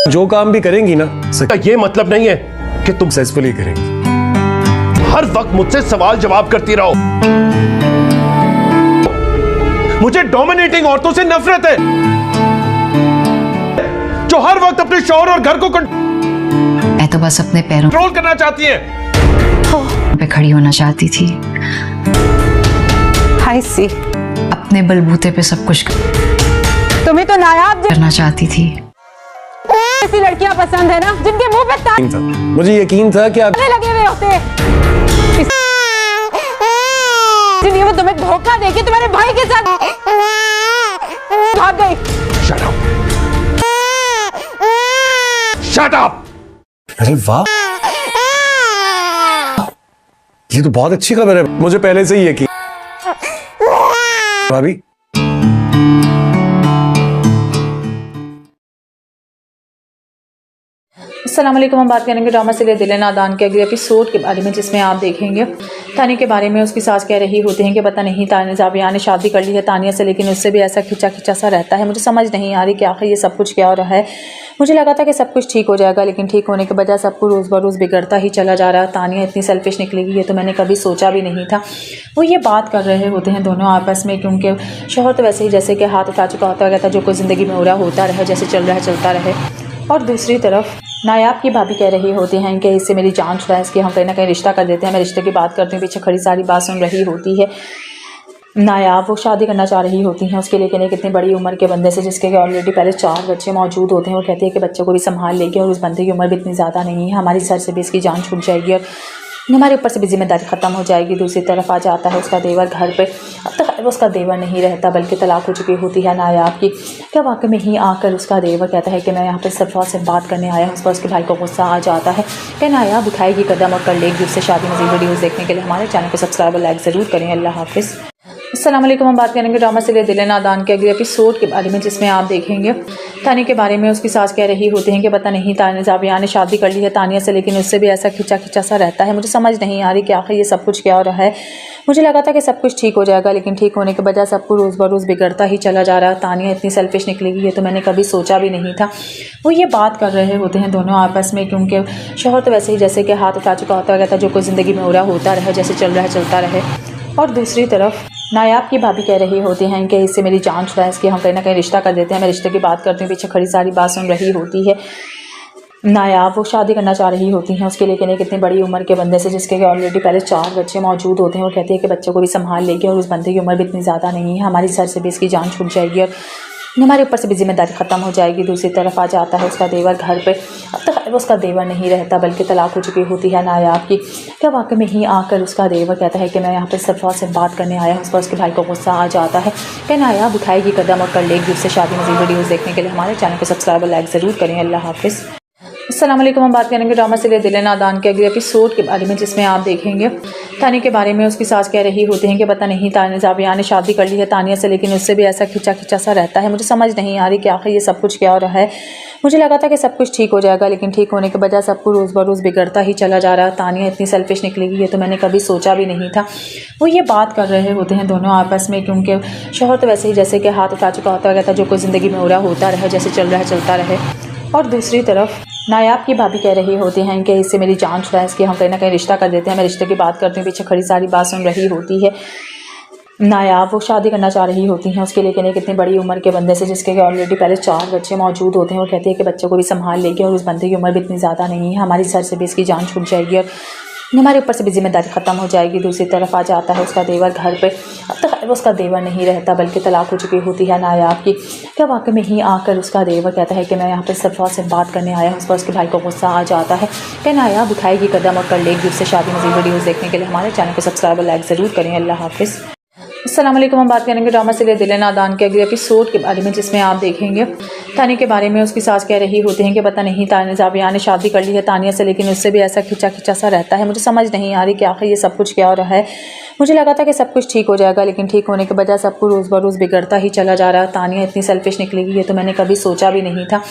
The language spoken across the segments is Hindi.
जो काम भी करेंगी ना, ये मतलब नहीं है कि तुम सक्सेसफुली करेंगी। हर वक्त मुझसे सवाल जवाब करती रहो। मुझे डोमिनेटिंग औरतों से नफरत है जो हर वक्त अपने शौहर और घर को मैं तो बस अपने पैरों कंट्रोल करना चाहती है, पे खड़ी होना चाहती थी। सी अपने बलबूते पे सब कुछ तुम्हें तो नायाब करना चाहती थी। ऐसी लड़कियां पसंद है ना जिनके मुंह पे ताले मुझे यकीन था कि आप लगे हुए होते, इसलिए वो तुम्हें धोखा देके तुम्हारे भाई के साथ भाग गई। Shut up! Shut up! अरे वाह, ये तो बहुत अच्छी खबर है। मुझे पहले से ही यकीन। भाभी, अस्सलाम वालेकुम। हम बात करेंगे ड्रामा सीरियल दिल नादान के अगले एपिसोड के बारे में, जिसमें आप देखेंगे तानिया के बारे में उसकी सास कह रही होती हैं कि पता नहीं जाबिया ने शादी कर ली है तानिया से, लेकिन उससे भी ऐसा खिंचा खिंचा सा रहता है। मुझे समझ नहीं आ रही कि आखिर ये सब कुछ क्या हो रहा है। मुझे लगा था कि सब कुछ ठीक हो जाएगा, लेकिन ठीक होने के बजाय सब कुछ रोज़ ब रोज़ बिगड़ता ही चला जा रहा है। तानिया इतनी सेल्फिश निकलेगी ये तो मैंने कभी सोचा भी नहीं था। वो ये बात कर रहे होते हैं दोनों आपस में, क्योंकि शौहर तो वैसे ही जैसे कि हाथ उठा चुका होता है, जो कुछ ज़िंदगी में हो रहा होता रहे, जैसे चल रहा है चलता रहे। और दूसरी तरफ नायाब की भाभी कह रही होती हैं कि इससे मेरी जान छुड़ा है, इसकी हम कहीं ना कहीं रिश्ता कर देते हैं। मैं रिश्ते की बात करती हूँ, पीछे खड़ी सारी बात सुन रही होती है। नायाब वो शादी करना चाह रही होती हैं उसके, लेकिन एक इतनी बड़ी उम्र के बंदे से जिसके ऑलरेडी पहले 4 बच्चे मौजूद होते हैं। वो कहती है कि बच्चों को भी संभाल लेगी और उस बंदे की उम्र भी इतनी ज़्यादा नहीं है, हमारी सर से भी इसकी जान छूट जाएगी और हमारे ऊपर से भी जिम्मेदारी ख़त्म हो जाएगी। दूसरी तरफ आ जाता है उसका देवर घर पे। अब तक वो उसका देवर नहीं रहता, बल्कि तलाक हो चुकी होती है नायाब की। क्या वाकई में ही आकर उसका देवर कहता है कि मैं यहाँ पर सरफराज से बात करने आया हूँ। उस पर उसके भाई को गुस्सा आ जाता है कि नायाब उठाएगी कदम और कर लेगी उससे शादी। मज़ीद वीडियोज़ देखने के लिए हमारे चैनल को सब्सक्राइब और लाइक ज़रूर करें। अल्लाह हाफिज़। अस्सलाम वालेकुम। हम बात करेंगे ड्रामा सीरियल दिल नादान के अगले एपिसोड के बारे में, जिसमें आप देखेंगे तानिया के बारे में उसकी सास कह रही होती हैं कि पता नहीं जाबिया ने शादी कर ली है तानिया से, लेकिन उससे भी ऐसा खिंचा खिंचा सा रहता है। मुझे समझ नहीं आ रही कि आखिर ये सब कुछ क्या हो रहा है। मुझे लगा था कि सब कुछ ठीक हो जाएगा, लेकिन ठीक होने के बजाय सब कुछ रोज़ ब रोज़ बिगड़ता ही चला जा रहा है। तानिया इतनी सेल्फिश निकलेगी ये तो मैंने कभी सोचा भी नहीं था। वो ये बात कर रहे होते हैं दोनों आपस में, क्योंकि शौहर तो वैसे ही जैसे कि हाथ उठा चुका होता है, जो कुछ ज़िंदगी में हो रहा होता रहे, जैसे चल रहा है चलता रहे। और दूसरी तरफ नायाब की भाभी कह रही होती हैं कि इससे मेरी जान छुड़ा है, इसकी हम कहीं ना कहीं रिश्ता कर देते हैं। मैं रिश्ते की बात करती हूँ, पीछे खड़ी सारी बात सुन रही होती है। नायाब वो शादी करना चाह रही होती हैं उसके, लेकिन एक इतनी बड़ी उम्र के बंदे से जिसके ऑलरेडी पहले 4 बच्चे मौजूद होते हैं। वो कहती है कि बच्चों को भी संभाल लेगी और उस बंदे की उम्र भी इतनी ज़्यादा नहीं है, हमारी सर से भी इसकी जान छूट जाएगी और हमारे ऊपर से भी जिम्मेदारी ख़त्म हो जाएगी। दूसरी तरफ आ जाता है उसका देवर घर पे। अब तक वो उसका देवर नहीं रहता, बल्कि तलाक हो चुकी होती है नायाब की। क्या वाकई में ही आकर उसका देवर कहता है कि मैं यहाँ पर सरफराज से बात करने आया हूँ। उस पर उसके भाई को गुस्सा आ जाता है कि नायाब उठाएगी कदम और कर लेगी उससे शादी। मज़ीद वीडियोज़ देखने के लिए हमारे चैनल को सब्सक्राइब और लाइक ज़रूर करें। अल्लाह हाफिज़। अस्सलाम वालेकुम। हम बात करेंगे ड्रामा सीरियल दिल नादान के अगले एपिसोड के बारे में, जिसमें आप देखेंगे तानिया के बारे में उसकी सास कह रही होती हैं कि पता नहीं जाबिया ने शादी कर ली है तानिया से, लेकिन उससे भी ऐसा खिंचा खिंचा सा रहता है। मुझे समझ नहीं आ रही कि आखिर ये सब कुछ क्या हो रहा है। मुझे लगा था कि सब कुछ ठीक हो जाएगा, लेकिन ठीक होने के बजाय सब कुछ रोज़ ब रोज़ बिगड़ता ही चला जा रहा है। तानिया इतनी सेल्फिश निकलेगी ये तो मैंने कभी सोचा भी नहीं था। वो ये बात कर रहे होते हैं दोनों आपस में, क्योंकि शौहर तो वैसे ही जैसे कि हाथ उठा चुका होता है, जो कुछ ज़िंदगी में हो रहा होता रहे, जैसे चल रहा है चलता रहे। और दूसरी तरफ नायाब की भाभी कह रही होती हैं कि इससे मेरी जान छुड़ा है, इसकी हम कहीं ना कहीं रिश्ता कर देते हैं। मैं रिश्ते की बात करती हूँ, पीछे खड़ी सारी बात सुन रही होती है। नायाब वो शादी करना चाह रही होती हैं उसके, लेकिन एक इतनी बड़ी उम्र के बंदे से जिसके ऑलरेडी पहले 4 बच्चे मौजूद होते हैं। वो कहती है कि बच्चों को भी संभाल लेगी और उस बंदे की उम्र भी इतनी ज़्यादा नहीं है, हमारी सर से भी इसकी जान छूट जाएगी और हमारे ऊपर से भी जिम्मेदारी ख़त्म हो जाएगी। दूसरी तरफ आ जाता है उसका देवर घर पे। अब तक वो उसका देवर नहीं रहता, बल्कि तलाक हो चुकी होती है नायाब की। क्या वाकई में ही आकर उसका देवर कहता है कि मैं यहाँ पर सरफराज से बात करने आया हूँ। उस पर उसके भाई को गुस्सा आ जाता है कि नायाब उठाएगी कदम और कर लेगी उससे शादी। मज़ीद वीडियोज़ देखने के लिए हमारे चैनल को सब्सक्राइब और लाइक ज़रूर करें। अल्लाह हाफिज़। अस्सलाम वालेकुम। हम बात करेंगे ड्रामा सीरियल दिल नादान के अगले एपिसोड के बारे में, जिसमें आप देखेंगे तानिया के बारे में उसकी सास कह रही होती हैं कि पता नहीं जाबिया ने शादी कर ली है तानिया से, लेकिन उससे भी ऐसा खिंचा खिंचा सा रहता है। मुझे समझ नहीं आ रही कि आखिर ये सब कुछ क्या हो रहा है। मुझे लगा था कि सब कुछ ठीक हो जाएगा, लेकिन ठीक होने के बजाय सब कुछ रोज़ ब रोज़ बिगड़ता ही चला जा रहा है। तानिया इतनी सेल्फिश निकलेगी ये तो मैंने कभी सोचा भी नहीं था।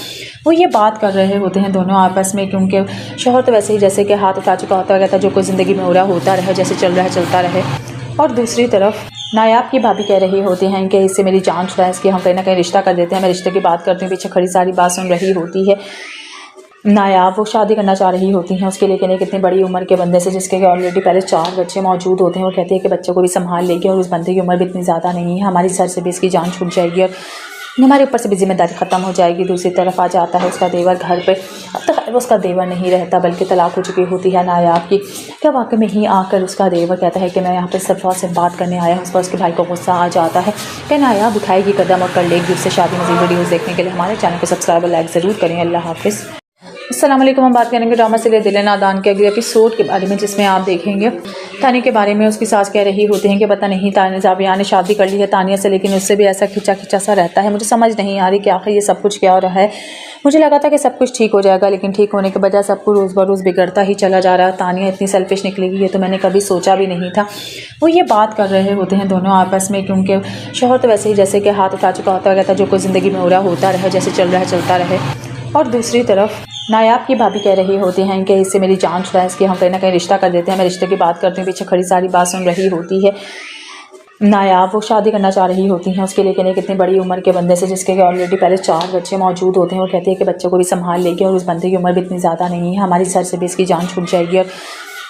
वो ये बात कर रहे होते हैं दोनों आपस में, क्योंकि शौहर तो वैसे ही जैसे कि हाथ उठा चुका होता है, जो कुछ ज़िंदगी में हो रहा होता रहे, जैसे चल रहा है चलता रहे। और दूसरी तरफ नायाब की भाभी कह रही होती हैं कि इससे मेरी जान छुड़ा है, इसकी हम कहीं ना कहीं रिश्ता कर देते हैं। मैं रिश्ते की बात करती हूँ, पीछे खड़ी सारी बात सुन रही होती है। नायाब वो शादी करना चाह रही होती हैं, उसके लेकिन एक इतनी बड़ी उम्र के बंदे से जिसके ऑलरेडी पहले 4 बच्चे मौजूद होते हैं। वो कहती है कि बच्चों को भी संभाल लेगी और उस बंदे की उम्र भी इतनी ज़्यादा नहीं है, हमारी सर से भी इसकी जान छूट जाएगी और हमारे ऊपर से भी जिम्मेदारी ख़त्म हो जाएगी। दूसरी तरफ आ जाता है उसका देवर घर पे। अब तक वो उसका देवर नहीं रहता बल्कि तलाक हो चुकी होती है नायाब की। क्या वाकई में ही आकर उसका देवर कहता है कि मैं यहाँ पर सरफराज से बात करने आया हूँ। उस पर उसके भाई को गुस्सा आ जाता है कि नायाब उठाएगी कदम और कर लेगी उससे शादी। मज़ीद वीडियोज़ देखने के लिए हमारे चैनल को सब्सक्राइब और लाइक ज़रूर करें। अल्लाह हाफिज़। अस्सलाम वालेकुम। हम बात करेंगे ड्रामा सीरियल दिल नादान के अगले एपिसोड के बारे में, जिसमें आप देखेंगे तानिया के बारे में उसकी सास कह रही होती हैं कि पता नहीं जाबिया ने शादी कर ली है तानिया से, लेकिन उससे भी ऐसा खिंचा खिंचा सा रहता है। मुझे समझ नहीं आ रही कि आखिर ये सब कुछ क्या हो रहा है। मुझे लगा था कि सब कुछ ठीक हो जाएगा, लेकिन ठीक होने के बजाय सब कुछ रोज़ बरोज़ बिगड़ता ही चला जा रहा है। तानिया इतनी सेल्फिश निकलेगी ये तो मैंने कभी सोचा भी नहीं था। वो ये बात कर रहे होते हैं दोनों आपस में, क्योंकि शोहर तो वैसे ही जैसे कि हाथ उठा चुका होता है, जो कुछ ज़िंदगी में हो रहा होता रहे, जैसे चल रहा है चलता रहे। और दूसरी तरफ नायाब की भाभी कह रही होती हैं कि इससे मेरी जान छुड़ा है, इसकी हम कहीं ना कहीं रिश्ता कर देते हैं। मैं रिश्ते की बात करती हूँ, पीछे खड़ी सारी बात सुन रही होती है। नायाब वो शादी करना चाह रही होती हैं, उसके लेकिन एक इतनी बड़ी उम्र के बंदे से जिसके ऑलरेडी पहले 4 बच्चे मौजूद होते हैं। वो कहती है कि बच्चों को भी संभाल लेगी और उस बंदे की उम्र भी इतनी ज़्यादा नहीं है, हमारी सर से भी इसकी जान छूट जाएगी और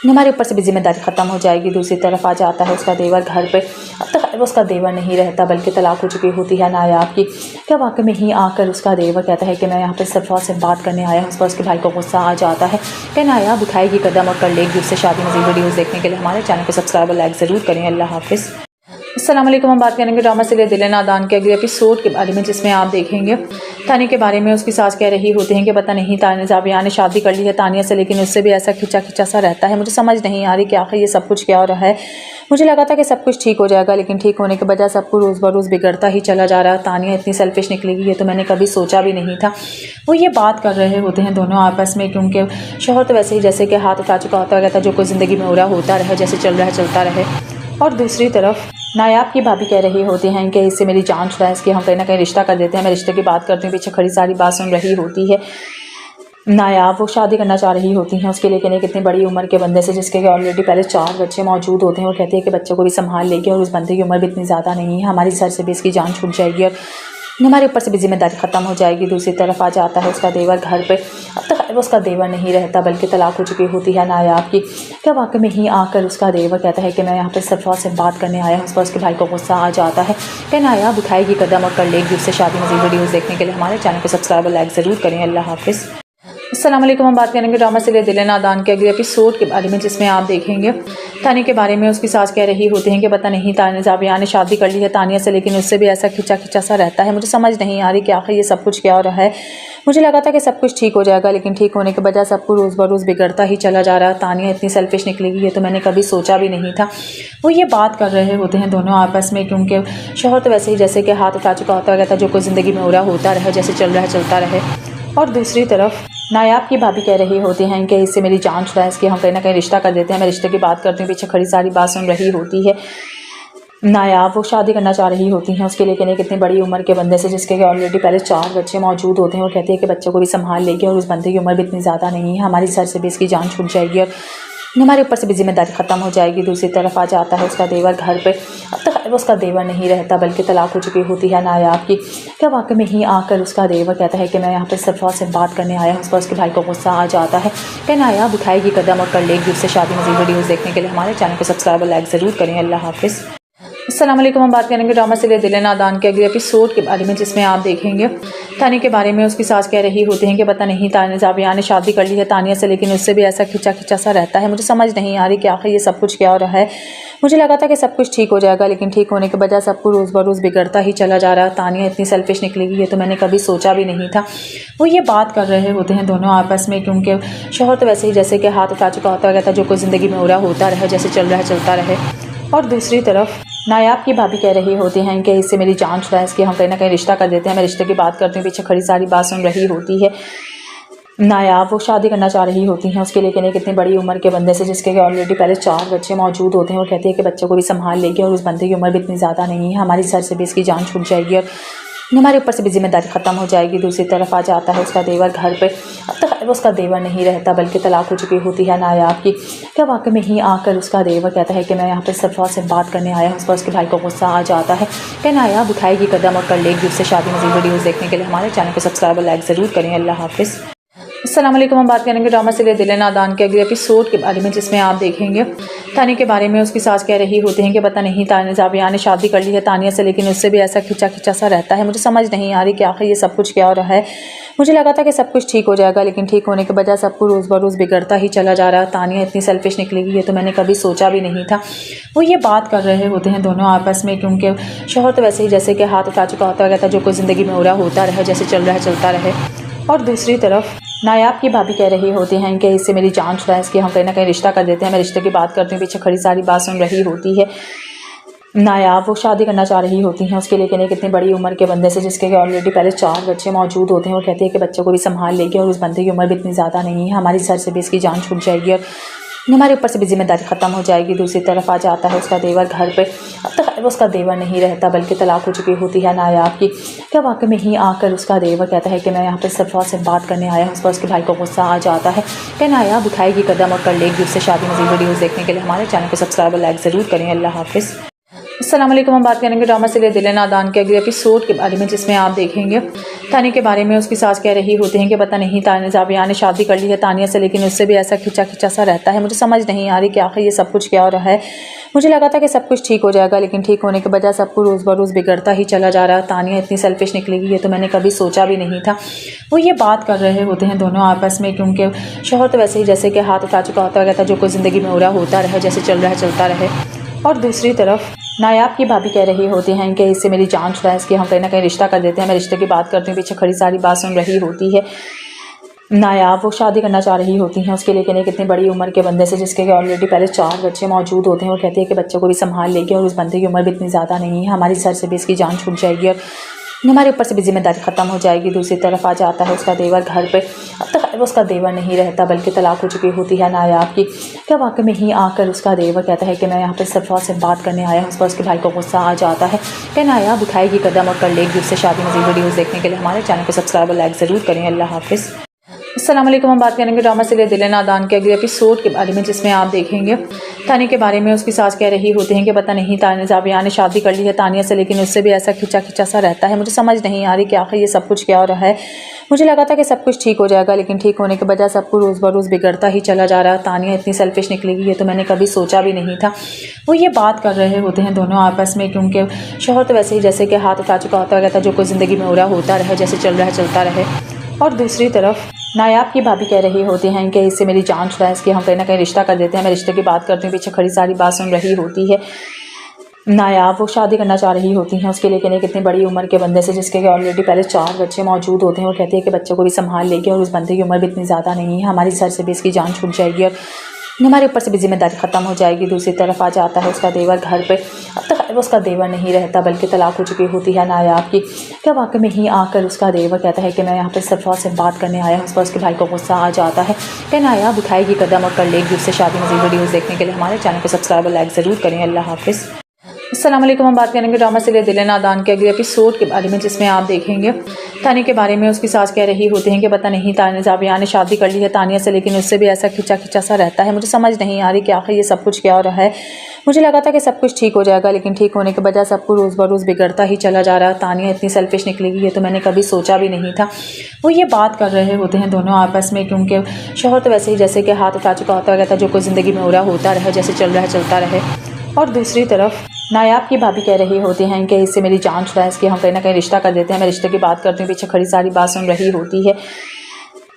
हमारे ऊपर से भी जिम्मेदारी ख़त्म हो जाएगी। दूसरी तरफ आ जाता है उसका देवर घर पे। अब तक वो उसका देवर नहीं रहता बल्कि तलाक हो चुकी होती है नायाब की। क्या वाकई में ही आकर उसका देवर कहता है कि मैं यहाँ पर सरफराज से बात करने आया हूँ। उस पर उसके भाई को गुस्सा आ जाता है कि नायाब उठाएगी कदम और कर लेगी उससे शादी। मज़ीद वीडियोज़ देखने के लिए हमारे चैनल को सब्सक्राइब और लाइक ज़रूर करें। अल्लाह हाफिज़। अस्सलाम वालेकुम। हम बात करेंगे ड्रामा सीरियल दिल नादान के अगले एपिसोड के बारे में, जिसमें आप देखेंगे तानिया के बारे में उसकी सास कह रही होती हैं कि पता नहीं जाबिया ने शादी कर ली है तानिया से, लेकिन उससे भी ऐसा खिंचा खिंचा सा रहता है। मुझे समझ नहीं आ रही कि आखिर ये सब कुछ क्या हो रहा है। मुझे लगा था कि सब कुछ ठीक हो जाएगा, लेकिन ठीक होने के बजाय सब कुछ रोज़ बरोज़ बिगड़ता ही चला जा रहा है। तानिया इतनी सेल्फिश निकलेगी ये तो मैंने कभी सोचा भी नहीं था। वो ये बात कर रहे होते हैं दोनों आपस में, क्योंकि शोहर तो वैसे ही जैसे कि हाथ उठा चुका होता है, जो कुछ ज़िंदगी में हो रहा होता रहे, जैसे चल रहा है चलता रहे। और दूसरी तरफ नायाब की भाभी कह रही होती हैं कि इससे मेरी जान छुड़ा है, इसकी हम कहीं ना कहीं रिश्ता कर देते हैं। मैं रिश्ते की बात करती हूँ, पीछे खड़ी सारी बात सुन रही होती है। नायाब वो शादी करना चाह रही होती हैं, उसके लेकिन एक इतनी बड़ी उम्र के बंदे से जिसके ऑलरेडी पहले 4 बच्चे मौजूद होते हैं। वो कहती है कि बच्चों को भी संभाल लेगी और उस बंदे की उम्र भी इतनी ज़्यादा नहीं है, हमारी सर से भी इसकी जान छूट जाएगी और हमारे ऊपर से भी जिम्मेदारी ख़त्म हो जाएगी। दूसरी तरफ आ जाता है उसका देवर घर पे। अब तक वो उसका देवर नहीं रहता बल्कि तलाक हो चुकी होती है नायाब की। क्या वाकई में ही आकर उसका देवर कहता है कि मैं यहाँ पर सरफराज से बात करने आया हूँ। उस पर उसके भाई को गुस्सा आ जाता है कि नायाब उठाएगी कदम और कर लेगी उससे शादी। मज़ीद वीडियोज़ देखने के लिए हमारे चैनल को सब्सक्राइब और लाइक ज़रूर करें। अल्लाह हाफिज़। अस्सलाम वालेकुम। हम बात करेंगे ड्रामा सीरियल दिल नादान के अगले एपिसोड के बारे में, जिसमें आप देखेंगे तानिया के बारे में उसकी सास कह रही होती हैं कि पता नहीं जाबिया ने शादी कर ली है तानिया से, लेकिन उससे भी ऐसा खिंचा खिंचा सा रहता है। मुझे समझ नहीं आ रही कि आखिर ये सब कुछ क्या हो रहा है। मुझे लगा था कि सब कुछ ठीक हो जाएगा, लेकिन ठीक होने के बजाय सब कुछ रोज़ बरोज़ बिगड़ता ही चला जा रहा है। तानिया इतनी सेल्फिश निकलेगी ये तो मैंने कभी सोचा भी नहीं था। वो ये बात कर रहे होते हैं दोनों आपस में, क्योंकि शोहर तो वैसे ही जैसे कि हाथ उठा चुका होता है, जो कुछ ज़िंदगी में हो रहा होता रहे, जैसे चल रहा है चलता रहे। और दूसरी तरफ नायाब की भाभी कह रही होती हैं कि इससे मेरी जान छुड़ा है, इसकी हम कहीं ना कहीं रिश्ता कर देते हैं। मैं रिश्ते की बात करती हूँ, पीछे खड़ी सारी बात सुन रही होती है। नायाब वो शादी करना चाह रही होती हैं, उसके लेकिन एक इतनी बड़ी उम्र के बंदे से जिसके ऑलरेडी पहले 4 बच्चे मौजूद होते हैं। वो कहती है कि बच्चों को भी संभाल लेगी और उस बंदे की उम्र भी इतनी ज़्यादा नहीं है, हमारी सर से भी इसकी जान छूट जाएगी और हमारे ऊपर से भी जिम्मेदारी ख़त्म हो जाएगी। दूसरी तरफ आ जाता है उसका देवर घर पे। अब तक वो उसका देवर नहीं रहता बल्कि तलाक हो चुकी होती है नायाब की। क्या वाकई में ही आकर उसका देवर कहता है कि मैं यहाँ पर सरफराज से बात करने आया हूँ। उस पर उसके भाई को गुस्सा आ जाता है कि नायाब उठाएगी कदम और कर लेगी उससे शादी। मज़ीद वीडियोज़ देखने के लिए हमारे चैनल को सब्सक्राइब और लाइक ज़रूर करें। अल्लाह हाफिज़। अस्सलाम वालेकुम। हम बात करेंगे ड्रामा सीरियल दिल नादान के अगले एपिसोड के बारे में, जिसमें आप देखेंगे तानिया के बारे में उसकी सास कह रही होती हैं कि पता नहीं जाबिया ने शादी कर ली है तानिया से, लेकिन उससे भी ऐसा खिंचा खिंचा सा रहता है। मुझे समझ नहीं आ रही कि आखिर ये सब कुछ क्या हो रहा है। मुझे लगा था कि सब कुछ ठीक हो जाएगा, लेकिन ठीक होने के बजाय सब कुछ रोज़ बरोज़ बिगड़ता ही चला जा रहा है। तानिया इतनी सेल्फिश निकलेगी ये तो मैंने कभी सोचा भी नहीं था। वो ये बात कर रहे होते हैं दोनों आपस में, क्योंकि शोहर तो वैसे ही जैसे कि हाथ उठा चुका होता है, जो कुछ ज़िंदगी में हो रहा होता रहे, जैसे चल रहा है चलता रहे। और दूसरी तरफ नायाब की भाभी कह रही होती हैं कि इससे मेरी जान छुड़ा है, इसकी हम कहीं ना कहीं रिश्ता कर देते हैं। मैं रिश्ते की बात करती हूँ, पीछे खड़ी सारी बात सुन रही होती है। नायाब वो शादी करना चाह रही होती हैं, उसके लेकिन एक इतनी बड़ी उम्र के बंदे से जिसके ऑलरेडी पहले 4 बच्चे मौजूद होते हैं। वो कहती है कि बच्चों को भी संभाल लेगी और उस बंदे की उम्र भी इतनी ज़्यादा नहीं है, हमारी सर से भी इसकी जान छूट जाएगी और हमारे ऊपर से भी जिम्मेदारी ख़त्म हो जाएगी। दूसरी तरफ आ जाता है उसका देवर घर पे। अब तक वो उसका देवर नहीं रहता बल्कि तलाक हो चुकी होती है नायाब की। क्या वाकई में ही आकर उसका देवर कहता है कि मैं यहाँ पर सरफराज से बात करने आया हूँ। उस पर उसके भाई को गुस्सा आ जाता है कि नायाब उठाएगी कदम और कर लेगी उससे शादी। मज़ीद वीडियोज़ देखने के लिए हमारे चैनल को सब्सक्राइब और लाइक ज़रूर करें। अल्लाह हाफिज़। अस्सलाम वालेकुम। हम बात करेंगे ड्रामा सीरियल दिल नादान के अगले एपिसोड के बारे में, जिसमें आप देखेंगे तानिया के बारे में उसकी सास कह रही होती हैं कि पता नहीं जाबिया ने शादी कर ली है तानिया से, लेकिन उससे भी ऐसा खिंचा खिंचा सा रहता है। मुझे समझ नहीं आ रही कि आखिर ये सब कुछ क्या हो रहा है। मुझे लगा था कि सब कुछ ठीक हो जाएगा, लेकिन ठीक होने के बजाय सब कुछ रोज़ ब रोज़ बिगड़ता ही चला जा रहा है। तानिया इतनी सेल्फिश निकलेगी ये तो मैंने कभी सोचा भी नहीं था। वो ये बात कर रहे होते हैं दोनों आपस में, क्योंकि शोहर तो वैसे ही जैसे कि हाथ उठा चुका होता है, जो कुछ ज़िंदगी में हो रहा होता रहे, जैसे चल रहा है चलता रहे। और दूसरी तरफ नायाब की भाभी कह रही होती हैं कि इससे मेरी जान छुड़ा है, इसकी हम कहीं ना कहीं रिश्ता कर देते हैं। मैं रिश्ते की बात करती हूँ, पीछे खड़ी सारी बात सुन रही होती है। नायाब वो शादी करना चाह रही होती हैं उसके, लेकिन एक इतनी बड़ी उम्र के बंदे से जिसके ऑलरेडी पहले 4 बच्चे मौजूद होते हैं। वो कहती है कि बच्चों को भी संभाल लेगी और उस बंदे की उम्र भी इतनी ज़्यादा नहीं है, हमारी सर से भी इसकी जान छूट जाएगी और हमारे ऊपर से भी जिम्मेदारी ख़त्म हो जाएगी। दूसरी तरफ आ जाता है उसका देवर घर पे। अब तक वो उसका देवर नहीं रहता, बल्कि तलाक हो चुकी होती है नायाब की। क्या वाकई में ही आकर उसका देवर कहता है कि मैं यहाँ पर सरफराज से बात करने आया हूँ। उस पर उसके भाई को गुस्सा आ जाता है कि नायाब उठाएगी कदम और कर लेगी उससे शादी। मज़ीद वीडियोज़ देखने के लिए हमारे चैनल को सब्सक्राइब और लाइक ज़रूर करें। अल्लाह हाफिज़। अस्सलाम वालेकुम। हम बात करेंगे ड्रामा सीरियल दिल नादान के अगले एपिसोड के बारे में, जिसमें आप देखेंगे तानिया के बारे में उसकी सास कह रही होती हैं कि पता नहीं जाबिया ने शादी कर ली है तानिया से, लेकिन उससे भी ऐसा खिंचा खिंचा सा रहता है। मुझे समझ नहीं आ रही कि आखिर ये सब कुछ क्या हो रहा है। मुझे लगा था कि सब कुछ ठीक हो जाएगा, लेकिन ठीक होने के बजाय सब कुछ रोज़ ब रोज़ बिगड़ता ही चला जा रहा है। तानिया इतनी सेल्फिश निकलेगी ये तो मैंने कभी सोचा भी नहीं था। वो ये बात कर रहे होते हैं दोनों आपस में, क्योंकि शोहर तो वैसे ही जैसे कि हाथ उठा चुका होता है, जो कुछ ज़िंदगी में हो रहा होता रहे, जैसे चल रहा है चलता रहे। और दूसरी तरफ नायाब की भाभी कह रही होती हैं कि इससे मेरी जान छुड़ा है, इसकी हम कहीं ना कहीं रिश्ता कर देते हैं। मैं रिश्ते की बात करती हूँ, पीछे खड़ी सारी बात सुन रही होती है। नायाब वो शादी करना चाह रही होती हैं उसके, लेकिन एक इतनी बड़ी उम्र के बंदे से जिसके ऑलरेडी पहले 4 बच्चे मौजूद होते हैं। वो कहती है कि बच्चों को भी संभाल लेगी और उस बंदे की उम्र भी इतनी ज़्यादा नहीं है, हमारी सर से भी इसकी जान छूट जाएगी और हमारे ऊपर से भी जिम्मेदारी ख़त्म हो जाएगी। दूसरी तरफ आ जाता है उसका देवर घर पे। अब तक वो उसका देवर नहीं रहता, बल्कि तलाक हो चुकी होती है नायाब की। क्या वाकई में ही आकर उसका देवर कहता है कि मैं यहाँ पर सरफराज से बात करने आया हूँ। उस पर उसके भाई को गुस्सा आ जाता है कि नायाब उठाएगी कदम और कर लेगी उससे शादी। मज़ीद वीडियोज़ देखने के लिए हमारे चैनल को सब्सक्राइब और लाइक ज़रूर करें। अल्लाह हाफिज़। अस्सलाम वालेकुम। हम बात करेंगे ड्रामा सीरियल दिल नादान के अगले एपिसोड के बारे में, जिसमें आप देखेंगे तानिया के बारे में उसकी सास कह रही होती हैं कि पता नहीं जाबिया ने शादी कर ली है तानिया से, लेकिन उससे भी ऐसा खिंचा खिंचा सा रहता है। मुझे समझ नहीं आ रही कि आखिर ये सब कुछ क्या हो रहा है। मुझे लगा था कि सब कुछ ठीक हो जाएगा, लेकिन ठीक होने के बजाय सब कुछ रोज़ ब रोज़ बिगड़ता ही चला जा रहा है। तानिया इतनी सेल्फिश निकलेगी ये तो मैंने कभी सोचा भी नहीं था। वो ये बात कर रहे होते हैं दोनों आपस में, क्योंकि शोहर तो वैसे ही जैसे कि हाथ उठा चुका होता है, जो कुछ ज़िंदगी में हो रहा होता रहे, जैसे चल रहा है चलता रहे। और दूसरी तरफ नायाब की भाभी कह रही होती हैं कि इससे मेरी जान छुड़ा है, इसकी हम कहीं ना कहीं रिश्ता कर देते हैं। मैं रिश्ते की बात करती हूँ, पीछे खड़ी सारी बात सुन रही होती है। नायाब वो शादी करना चाह रही होती हैं उसके, लेकिन एक इतनी बड़ी उम्र के बंदे से जिसके ऑलरेडी पहले 4 बच्चे मौजूद होते हैं। वो कहती है कि बच्चों को भी संभाल लेगी और उस बंदे की उम्र भी इतनी ज़्यादा नहीं है, हमारी सर से भी इसकी जान छूट जाएगी और हमारे ऊपर से भी जिम्मेदारी ख़त्म हो जाएगी। दूसरी तरफ आ जाता है उसका देवर घर पे। अब तक वो उसका देवर नहीं रहता, बल्कि तलाक हो चुकी होती है नायाब की। क्या वाकई में ही आकर उसका देवर कहता है कि मैं यहाँ पर सरफराज से बात करने आया हूँ। उस पर उसके भाई को गुस्सा आ जाता है कि नायाब उठाएगी कदम और कर लेगी उससे शादी। मज़ीद वीडियोज़ देखने के लिए हमारे चैनल को सब्सक्राइब और लाइक ज़रूर करें। अल्लाह हाफिज़। अस्सलाम वालेकुम। हम बात करेंगे ड्रामा सीरियल दिल नादान के अगले एपिसोड के बारे में, जिसमें आप देखेंगे तानिया के बारे में उसकी सास कह रही होती हैं कि पता नहीं जाबिया ने शादी कर ली है तानिया से, लेकिन उससे भी ऐसा खिंचा खिंचा सा रहता है। मुझे समझ नहीं आ रही कि आखिर ये सब कुछ क्या हो रहा है। मुझे लगा था कि सब कुछ ठीक हो जाएगा, लेकिन ठीक होने के बजाय सब कुछ रोज़ ब रोज़ बिगड़ता ही चला जा रहा है। तानिया इतनी सेल्फिश निकलेगी ये तो मैंने कभी सोचा भी नहीं था। वो ये बात कर रहे होते हैं दोनों आपस में, क्योंकि शोहर तो वैसे ही जैसे कि हाथ उठा चुका होता है, जो कुछ ज़िंदगी में हो रहा होता रहे, जैसे चल रहा है चलता रहे। और दूसरी तरफ नायाब की भाभी कह रही होती हैं कि इससे मेरी जान छुड़ा है, इसकी हम कहीं ना कहीं रिश्ता कर देते हैं। मैं रिश्ते की बात करती हूँ, पीछे खड़ी सारी बात सुन रही होती है।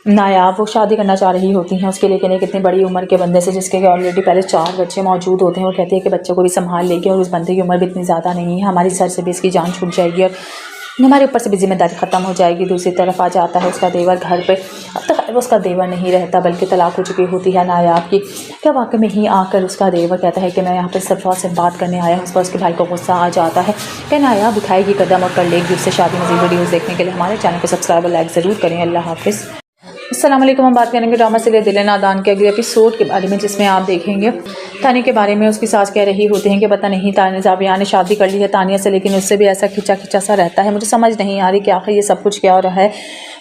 नायाब वो शादी करना चाह रही होती हैं उसके, लेकिन एक इतनी बड़ी उम्र के बंदे से जिसके ऑलरेडी पहले 4 बच्चे मौजूद होते हैं। वो कहती है कि बच्चों को भी संभाल लेगी और उस बंदे की उम्र भी इतनी ज़्यादा नहीं है, हमारी सर से भी इसकी जान छूट जाएगी और हमारे ऊपर से भी जिम्मेदारी ख़त्म हो जाएगी। दूसरी तरफ आ जाता है उसका देवर घर पे। अब तक वो उसका देवर नहीं रहता, बल्कि तलाक हो चुकी होती है नायाब की। क्या वाकई में ही आकर उसका देवर कहता है कि मैं यहाँ पर सरफराज से बात करने आया हूँ। उस पर उसके भाई को गुस्सा आ जाता है कि नायाब उठाएगी कदम और कर लेगी उससे शादी। मज़ीद वीडियोज़ देखने के लिए हमारे चैनल को सब्सक्राइब और लाइक ज़रूर करें। अल्लाह हाफिज़। अस्सलाम वालेकुम। हम बात करेंगे ड्रामा सीरियल दिल नादान के अगले एपिसोड के बारे में, जिसमें आप देखेंगे तानिया के बारे में उसकी सास कह रही होती हैं कि पता नहीं जाबिया ने शादी कर ली है तानिया से, लेकिन उससे भी ऐसा खिंचा खिंचा सा रहता है। मुझे समझ नहीं आ रही कि आखिर ये सब कुछ क्या हो रहा है।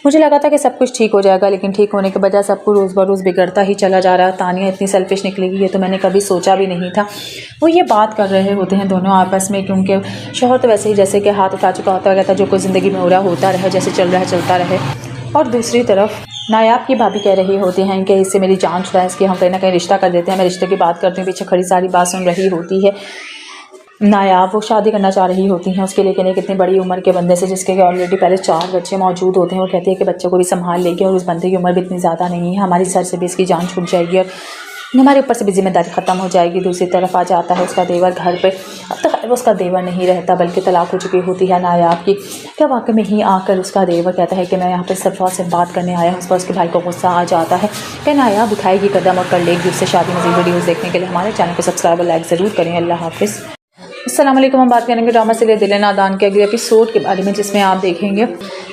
मुझे लगा था कि सब कुछ ठीक हो जाएगा, लेकिन ठीक होने के बजाय सब कुछ रोज़ ब रोज़ बिगड़ता ही चला जा रहा है। तानिया इतनी सेल्फिश निकलेगी ये तो मैंने कभी सोचा भी नहीं था। वो ये बात कर रहे होते हैं दोनों आपस में, क्योंकि शोहर तो वैसे ही जैसे कि हाथ उठा चुका होता है, जो कुछ ज़िंदगी में हो रहा होता रहे, जैसे चल रहा है चलता रहे। और दूसरी तरफ नायाब की भाभी कह रही होती हैं कि इससे मेरी जान छुड़ा है, इसकी हम कहीं ना कहीं रिश्ता कर देते हैं। मैं रिश्ते की बात करती हूँ, पीछे खड़ी सारी बात सुन रही होती है। नायाब वो शादी करना चाह रही होती हैं उसके लिए, एक इतनी बड़ी उम्र के बंदे से जिसके ऑलरेडी पहले 4 बच्चे मौजूद होते हैं। वो कहती है कि बच्चों को भी संभाल लेगी और उस बंदे की उम्र भी इतनी ज़्यादा नहीं है, हमारी सर से भी इसकी जान छूट जाएगी और हमारे ऊपर से भी जिम्मेदारी ख़त्म हो जाएगी। दूसरी तरफ आ जाता है उसका देवर घर पे। अब तक वो उसका देवर नहीं रहता बल्कि तलाक हो चुकी होती है नायाब की। क्या वाकई में ही आकर उसका देवर कहता है कि मैं यहाँ पे सफ़ा से बात करने आया हूँ। उस पर उसके भाई को गुस्सा आ जाता है कि नायाब उठाएगी कदम और कर लेगी उससे शादी। मज़ीद वीडियोज़ देखने के लिए हमारे चैनल को सब्सक्राइब और लाइक ज़रूर करें। अल्लाह हाफिज़। अस्सलाम वालेकुम। हम बात करेंगे ड्रामा से दिल नादान के अगले एपिसोड के बारे में, जिसमें आप देखेंगे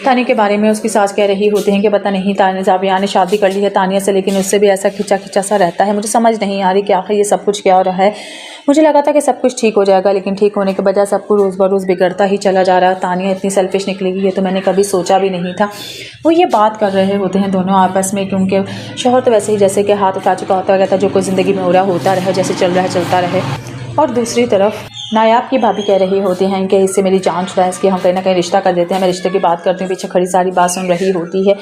तानिया के बारे में। उसकी सास कह रही होती हैं कि पता नहीं जाबिया ने शादी कर ली है तानिया से, लेकिन उससे भी ऐसा खिंचा खिंचा सा रहता है। मुझे समझ नहीं आ रही कि आखिर ये सब कुछ क्या हो रहा है। मुझे लगा था कि सब कुछ ठीक हो जाएगा, लेकिन ठीक होने के बजाय सब कुछ रोज़ बरोज़ बिगड़ता ही चला जा रहा है। तानिया इतनी सेल्फिश निकलेगी ये तो मैंने कभी सोचा भी नहीं था। वो ये बात कर रहे होते हैं दोनों आपस में, क्योंकि शोहर तो वैसे ही जैसे कि हाथ उठा चुका होता है, जो कुछ ज़िंदगी में हो रहा होता रहे, जैसे चल रहा है चलता रहे। और दूसरी तरफ नायाब की भाभी कह रही होती हैं कि इससे मेरी जान छुड़ा है, इसकी हम कहीं ना कहीं रिश्ता कर देते हैं। मैं रिश्ते की बात करती हूँ, पीछे खड़ी सारी बात सुन रही होती है।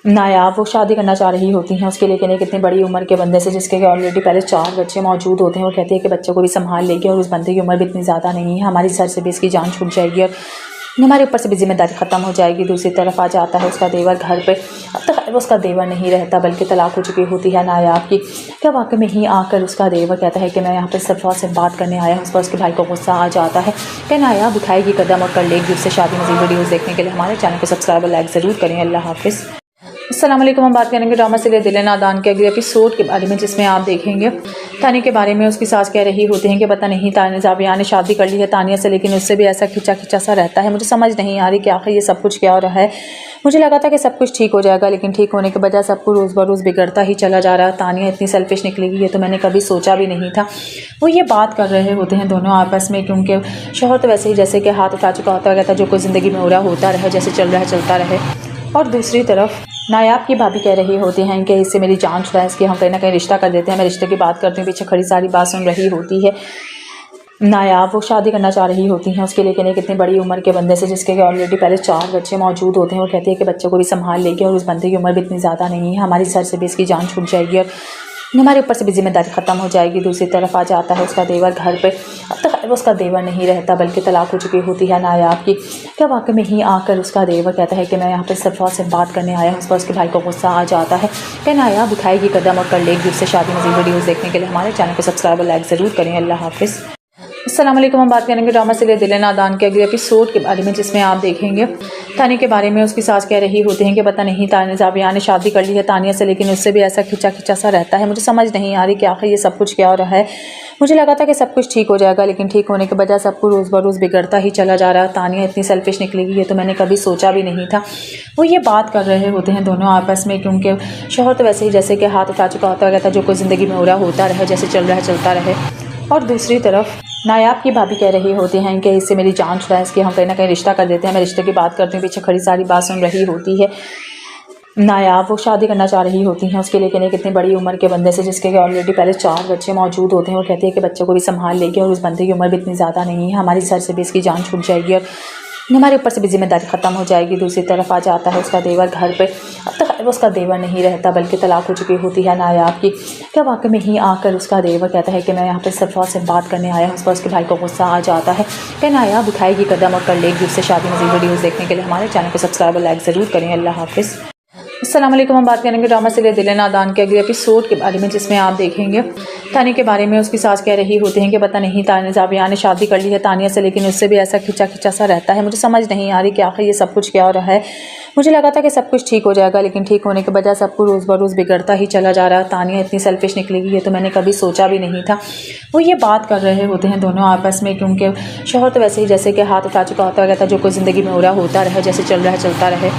नायाब वो शादी करना चाह रही होती हैं उसके लिए, एक इतनी बड़ी उम्र के बंदे से जिसके ऑलरेडी पहले 4 बच्चे मौजूद होते हैं। वो कहती है कि बच्चों को भी संभाल लेगी और उस बंदे की उम्र भी इतनी ज़्यादा नहीं है, हमारी सर से भी इसकी जान छूट जाएगी और हमारे ऊपर से भी जिम्मेदारी ख़त्म हो जाएगी। दूसरी तरफ आ जाता है उसका देवर घर पे। अब तक वो उसका देवर नहीं रहता बल्कि तलाक हो चुकी होती है नायाब की। क्या वाकई में ही आकर उसका देवर कहता है कि मैं यहाँ पर सफ़ा से बात करने आया हूँ। उस पर उसके भाई को गुस्सा आ जाता है कि नायाब उठाएगी कदम और कर लेगी उससे शादी। मज़ीद वीडियोज़ देखने के लिए हमारे चैनल को सब्सक्राइब और लाइक ज़रूर करें। अल्लाह हाफिज़। अस्सलाम वालेकुम। हम बात करेंगे ड्रामा से दिल नादान के अगले एपिसोड के बारे में, जिसमें आप देखेंगे तानिया के बारे में। उसकी सास कह रही होती हैं कि पता नहीं जाबिया ने शादी कर ली है तानिया से, लेकिन उससे भी ऐसा खिंचा खिंचा सा रहता है। मुझे समझ नहीं आ रही कि आखिर ये सब कुछ क्या हो रहा है। मुझे लगा था कि सब कुछ ठीक हो जाएगा, लेकिन ठीक होने के बजाय सब कुछ रोज़ बरोज़ बिगड़ता ही चला जा रहा है। तानिया इतनी सेल्फिश निकलेगी ये तो मैंने कभी सोचा भी नहीं था। वो ये बात कर रहे होते हैं दोनों आपस में, क्योंकि शोहर तो वैसे ही जैसे कि हाथ उठा चुका होता है, जो कुछ ज़िंदगी में हो रहा होता रहे, जैसे चल रहा है चलता रहे। और दूसरी तरफ नायाब की भाभी कह रही होती हैं कि इससे मेरी जान छुड़ा है, इसकी हम कहीं ना कहीं रिश्ता कर देते हैं। मैं रिश्ते की बात करती हूँ, पीछे खड़ी सारी बात सुन रही होती है। नायाब वो शादी करना चाह रही होती हैं उसके लिए, एक इतनी बड़ी उम्र के बंदे से जिसके ऑलरेडी पहले 4 बच्चे मौजूद होते हैं। वो कहती है कि बच्चों को भी संभाल लेगी और उस बंदे की उम्र भी इतनी ज़्यादा नहीं है, हमारी सर से भी इसकी जान छूट जाएगी और हमारे ऊपर से भी जिम्मेदारी ख़त्म हो जाएगी। दूसरी तरफ आ जाता है उसका देवर घर पे। अब तक वो उसका देवर नहीं रहता बल्कि तलाक हो चुकी होती है नायाब की। क्या वाकई में ही आकर उसका देवर कहता है कि मैं यहाँ पे सफ़ा से बात करने आया हूँ। उस पर उसके भाई को गुस्सा आ जाता है कि नायाब उठाएगी कदम और कर लेगी उससे शादी। मज़ीद वीडियोज़ देखने के लिए हमारे चैनल को सब्सक्राइब और लाइक ज़रूर करें। अल्लाह हाफिज़। अस्सलाम वालेकुम। हम बात करेंगे ड्रामा से दिल नादान के अगले एपिसोड के बारे में, जिसमें आप देखेंगे तानिया के बारे में। उसकी सास कह रही होती हैं कि पता नहीं जाबिया ने शादी कर ली है तानिया से, लेकिन उससे भी ऐसा खिंचा खिंचा सा रहता है। मुझे समझ नहीं आ रही कि आखिर ये सब कुछ क्या हो रहा है। मुझे लगा था कि सब कुछ ठीक हो जाएगा, लेकिन ठीक होने के बजाय सब कुछ रोज़ बरोज़ बिगड़ता ही चला जा रहा है। तानिया इतनी सेल्फिश निकलेगी ये तो मैंने कभी सोचा भी नहीं था। वो ये बात कर रहे होते हैं दोनों आपस में, क्योंकि शोहर तो वैसे ही जैसे कि हाथ उठा चुका होता है, जो कुछ ज़िंदगी में हो रहा होता रहे, जैसे चल रहा है चलता रहे। और दूसरी तरफ नायाब की भाभी कह रही होती हैं कि इससे मेरी जान छुड़ा है, इसकी हम कहीं ना कहीं रिश्ता कर देते हैं। मैं रिश्ते की बात करती हूँ, पीछे खड़ी सारी बात सुन रही होती है। नायाब वो शादी करना चाह रही होती हैं उसके लिए, एक इतनी बड़ी उम्र के बंदे से जिसके ऑलरेडी पहले 4 बच्चे मौजूद होते हैं। वो कहती है कि बच्चों को भी संभाल लेगी और उस बंदे की उम्र भी इतनी ज़्यादा नहीं है, हमारी सर से भी इसकी जान छूट जाएगी और हमारे ऊपर से भी जिम्मेदारी ख़त्म हो जाएगी। दूसरी तरफ आ जाता है उसका देवर घर पे। अब तक वो उसका देवर नहीं रहता बल्कि तलाक हो चुकी होती है नायाब की। क्या वाकई में ही आकर उसका देवर कहता है कि मैं यहाँ पर सफ़ा से बात करने आया हूँ। उस पर उसके भाई को गुस्सा आ जाता है कि नायाब उठाएगी कदम और कर लेगी उससे शादी। मज़ीद वीडियोज़ देखने के लिए हमारे चैनल को सब्सक्राइब और लाइक ज़रूर करें। अल्लाह हाफिज़। अस्सलाम वालेकुम। हम बात करेंगे ड्रामा से दिल नादान के अगले एपिसोड के बारे में, जिसमें आप देखेंगे तानिया के बारे में। उसकी सास कह रही होती हैं कि पता नहीं जाबिया ने शादी कर ली है तानिया से, लेकिन उससे भी ऐसा खिंचा खिंचा सा रहता है। मुझे समझ नहीं आ रही कि आखिर ये सब कुछ क्या हो रहा है। मुझे लगा था कि सब कुछ ठीक हो जाएगा, लेकिन ठीक होने के बजाय सब कुछ रोज़ बरोज़ बिगड़ता ही चला जा रहा है। तानिया इतनी सेल्फिश निकलेगी ये तो मैंने कभी सोचा भी नहीं था। वो ये बात कर रहे होते हैं दोनों आपस में, क्योंकि शोहर तो वैसे ही जैसे कि हाथ उठा चुका होता है, जो कुछ ज़िंदगी में हो रहा होता रहे, जैसे चल रहा है चलता रहे।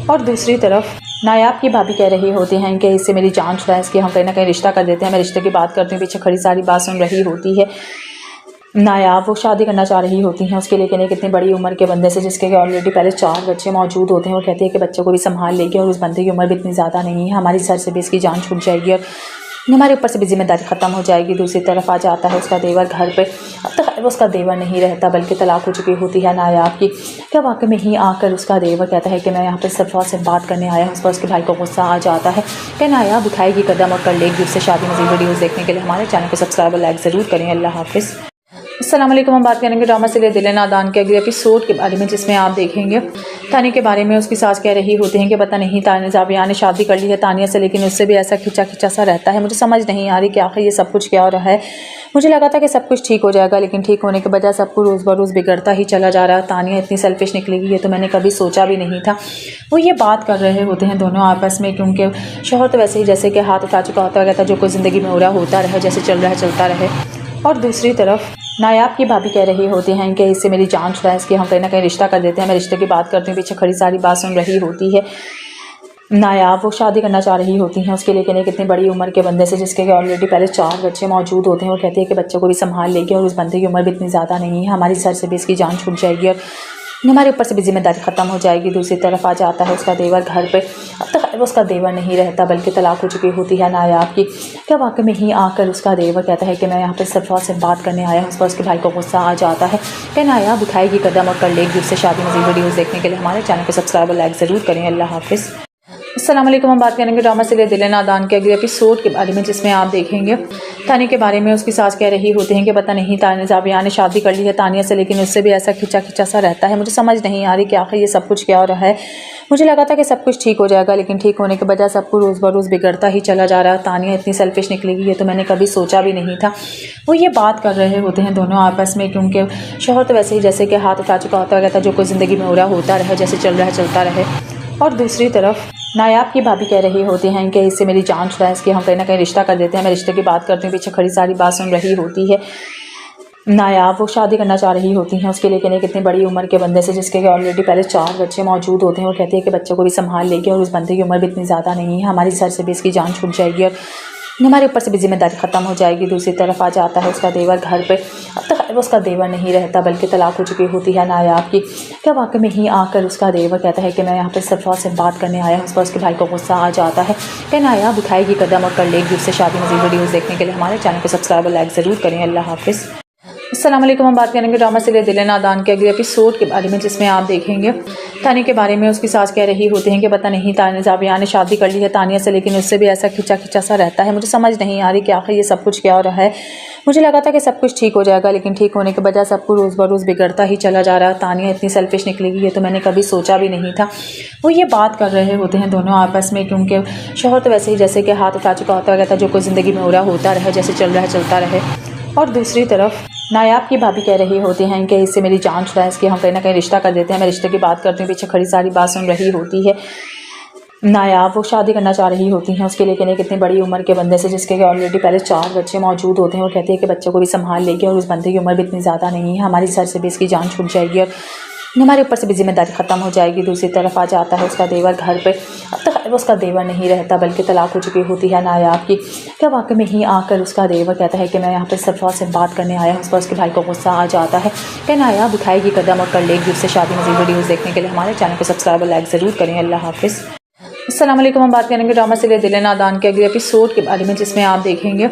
और दूसरी तरफ नायाब की भाभी कह रही होती हैं कि इससे मेरी जान छुड़ा है, इसकी हम कहीं ना कहीं रिश्ता कर देते हैं। मैं रिश्ते की बात करती हूँ, पीछे खड़ी सारी बात सुन रही होती है। नायाब वो शादी करना चाह रही होती हैं उसके लिए, एक इतनी बड़ी उम्र के बंदे से जिसके ऑलरेडी पहले 4 बच्चे मौजूद होते हैं। वो कहती है कि बच्चों को भी संभाल लेगी और उस बंदे की उम्र भी इतनी ज़्यादा नहीं है, हमारी सर से भी इसकी जान छूट जाएगी और हमारे ऊपर से भी जिम्मेदारी ख़त्म हो जाएगी। दूसरी तरफ आ जाता है उसका देवर घर पे। अब तक वो उसका देवर नहीं रहता बल्कि तलाक हो चुकी होती है नायाब की। क्या वाकई में ही आकर उसका देवर कहता है कि मैं यहाँ पर सफ़ा से बात करने आया हूँ। उस पर उसके भाई को गुस्सा आ जाता है कि नायाब उठाएगी कदम और कर लेगी उससे शादी। मज़ीद वीडियोज़ देखने के लिए हमारे चैनल को सब्सक्राइब और लाइक ज़रूर करें। अल्लाह हाफिज़। अस्सलाम वालेकुम। हम बात करेंगे ड्रामा सीरियल दिल नादान के अगले एपिसोड के बारे में, जिसमें आप देखेंगे तानिया के बारे में उसकी सास कह रही होती हैं कि पता नहीं जाबिया ने शादी कर ली है तानिया से, लेकिन उससे भी ऐसा खिंचा खिंचा सा रहता है। मुझे समझ नहीं आ रही कि आखिर ये सब कुछ क्या हो रहा है। मुझे लगा था कि सब कुछ ठीक हो जाएगा, लेकिन ठीक होने के बजाय सब कुछ रोज़ ब रोज़ बिगड़ता ही चला जा रहा है। तानिया इतनी सेल्फिश निकलेगी ये तो मैंने कभी सोचा भी नहीं था। वो ये बात कर रहे होते हैं दोनों आपस में, क्योंकि शोहर तो वैसे ही जैसे कि हाथ उठा चुका होता रहता, जो कुछ ज़िंदगी में हो रहा होता रहे, जैसे चल रहा है चलता रहे। और दूसरी तरफ नायाब की भाभी कह रही होती हैं कि इससे मेरी जान छुड़ा है, इसकी हम कहीं ना कहीं रिश्ता कर देते हैं। मैं रिश्ते की बात करती हूँ, पीछे खड़ी सारी बात सुन रही होती है। नायाब वो शादी करना चाह रही होती हैं उसके लिए, कहने कितनी बड़ी उम्र के बंदे से जिसके ऑलरेडी पहले 4 बच्चे मौजूद होते हैं। वो कहती है कि बच्चों को भी संभाल लेगी और उस बंदे की उम्र भी इतनी ज़्यादा नहीं है, हमारी सर से भी इसकी जान छूट जाएगी और हमारे ऊपर से भी जिम्मेदारी ख़त्म हो जाएगी। दूसरी तरफ आ जाता है उसका देवर घर पे। अब तक वो उसका देवर नहीं रहता बल्कि तलाक हो चुकी होती है नायाब की। क्या वाकई में ही आकर उसका देवर कहता है कि मैं यहाँ पर सफ़ा से बात करने आया हूँ। उस पर उसके भाई को गुस्सा आ जाता है कि नायाब उठाएगी कदम और कर लेगी उससे शादी। मज़ीद वीडियोज़ देखने के लिए हमारे चैनल को सब्सक्राइब और लाइक ज़रूर करें। अल्लाह हाफिज़। अस्सलाम वालेकुम। हम बात करेंगे ड्रामा सीरियल दिल नादान के अगले एपिसोड के बारे में, जिसमें आप देखेंगे तानिया के बारे में उसकी सास कह रही होती हैं कि पता नहीं जाबिया ने शादी कर ली है तानिया से, लेकिन उससे भी ऐसा खिंचा खिंचा सा रहता है। मुझे समझ नहीं आ रही कि आखिर ये सब कुछ क्या हो रहा है। मुझे लगा था कि सब कुछ ठीक हो जाएगा, लेकिन ठीक होने के बजाय सब कुछ रोज़ ब रोज़ बिगड़ता ही चला जा रहा है। तानिया इतनी सेल्फिश निकलेगी ये तो मैंने कभी सोचा भी नहीं था। वो ये बात कर रहे होते हैं दोनों आपस में, क्योंकि शोहर तो वैसे ही जैसे कि हाथ उठा चुका होता रहता, जो कुछ ज़िंदगी में हो रहा होता रहे, जैसे चल रहा है चलता रहे। और दूसरी तरफ नायाब की भाभी कह रही होती हैं कि इससे मेरी जान छुड़ा है, इसकी हम कहीं ना कहीं रिश्ता कर देते हैं। मैं रिश्ते की बात करती हूँ, पीछे खड़ी सारी बात सुन रही होती है। नायाब वो शादी करना चाह रही होती हैं उसके लिए, कहने कितनी बड़ी उम्र के बंदे से जिसके ऑलरेडी पहले 4 बच्चे मौजूद होते हैं। वो कहती है कि बच्चों को भी संभाल लेगी और उस बंदे की उम्र भी इतनी ज़्यादा नहीं है, हमारी सर से भी इसकी जान छूट जाएगी और हमारे ऊपर से भी जिम्मेदारी ख़त्म हो जाएगी। दूसरी तरफ आ जाता है उसका देवर घर पे। अब तक वो उसका देवर नहीं रहता बल्कि तलाक हो चुकी होती है नायाब की। क्या वाकई में ही आकर उसका देवर कहता है कि मैं यहाँ पर सफ़ा से बात करने आया हूँ। उस पर उसके भाई को गुस्सा आ जाता है कि नायाब उठाएगी कदम और कर लेगी उससे शादी। मज़ीद वीडियोज़ देखने के लिए हमारे चैनल को सब्सक्राइब और लाइक ज़रूर करें। अल्लाह हाफिज़। अस्सलाम वालेकुम। हम बात करेंगे ड्रामा सीरियल दिल नादान के अगले एपिसोड के बारे में, जिसमें आप देखेंगे तानिया के बारे में उसकी सास कह रही होती हैं कि पता नहीं जाबिया ने शादी कर ली है तानिया से, लेकिन उससे भी ऐसा खिंचा खिंचा सा रहता है। मुझे समझ नहीं आ रही कि आखिर ये सब कुछ क्या हो रहा है। मुझे लगा था कि सब कुछ ठीक हो जाएगा, लेकिन ठीक होने के बजाय सब कुछ रोज़ ब रोज़ बिगड़ता ही चला जा रहा है। तानिया इतनी सेल्फिश निकलेगी ये तो मैंने कभी सोचा भी नहीं था। वो ये बात कर रहे होते हैं दोनों आपस में, क्योंकि शोहर तो वैसे ही जैसे कि हाथ उठा चुका होता रहता, जो कुछ ज़िंदगी में हो रहा होता रहे, जैसे चल रहा है चलता रहे। और दूसरी तरफ नायाब की भाभी कह रही होती हैं कि इससे मेरी जान छुड़ा है, इसकी हम कहीं ना कहीं रिश्ता कर देते हैं। मैं रिश्ते की बात करती हूँ, पीछे खड़ी सारी बात सुन रही होती है। नायाब वो शादी करना चाह रही होती हैं उसके लिए, कहने कितनी बड़ी उम्र के बंदे से जिसके ऑलरेडी पहले 4 बच्चे मौजूद होते हैं। वो कहती है कि बच्चों को भी संभाल लेगी और उस बंदे की उम्र भी इतनी ज़्यादा नहीं है, हमारी सर से भी इसकी जान छूट जाएगी और हमारे ऊपर से भी जिम्मेदारी ख़त्म हो जाएगी। दूसरी तरफ आ जाता है उसका देवर घर पे। अब तक वो उसका देवर नहीं रहता बल्कि तलाक हो चुकी होती है नायाब की। क्या वाकई में ही आकर उसका देवर कहता है कि मैं यहाँ पर सफ़ा से बात करने आया हूँ। उस पर उसके भाई को गुस्सा आ जाता है कि नायाब उठाएगी कदम और कर लेगी उससे शादी। मज़ीद वीडियोज़ देखने के लिए हमारे चैनल को सब्सक्राइब और लाइक ज़रूर करें। अल्लाह हाफिज़। अस्सलाम वालेकुम। हम बात करेंगे ड्रामा सीरियल दिल नादान के अगले एपिसोड के बारे में, जिसमें आप देखेंगे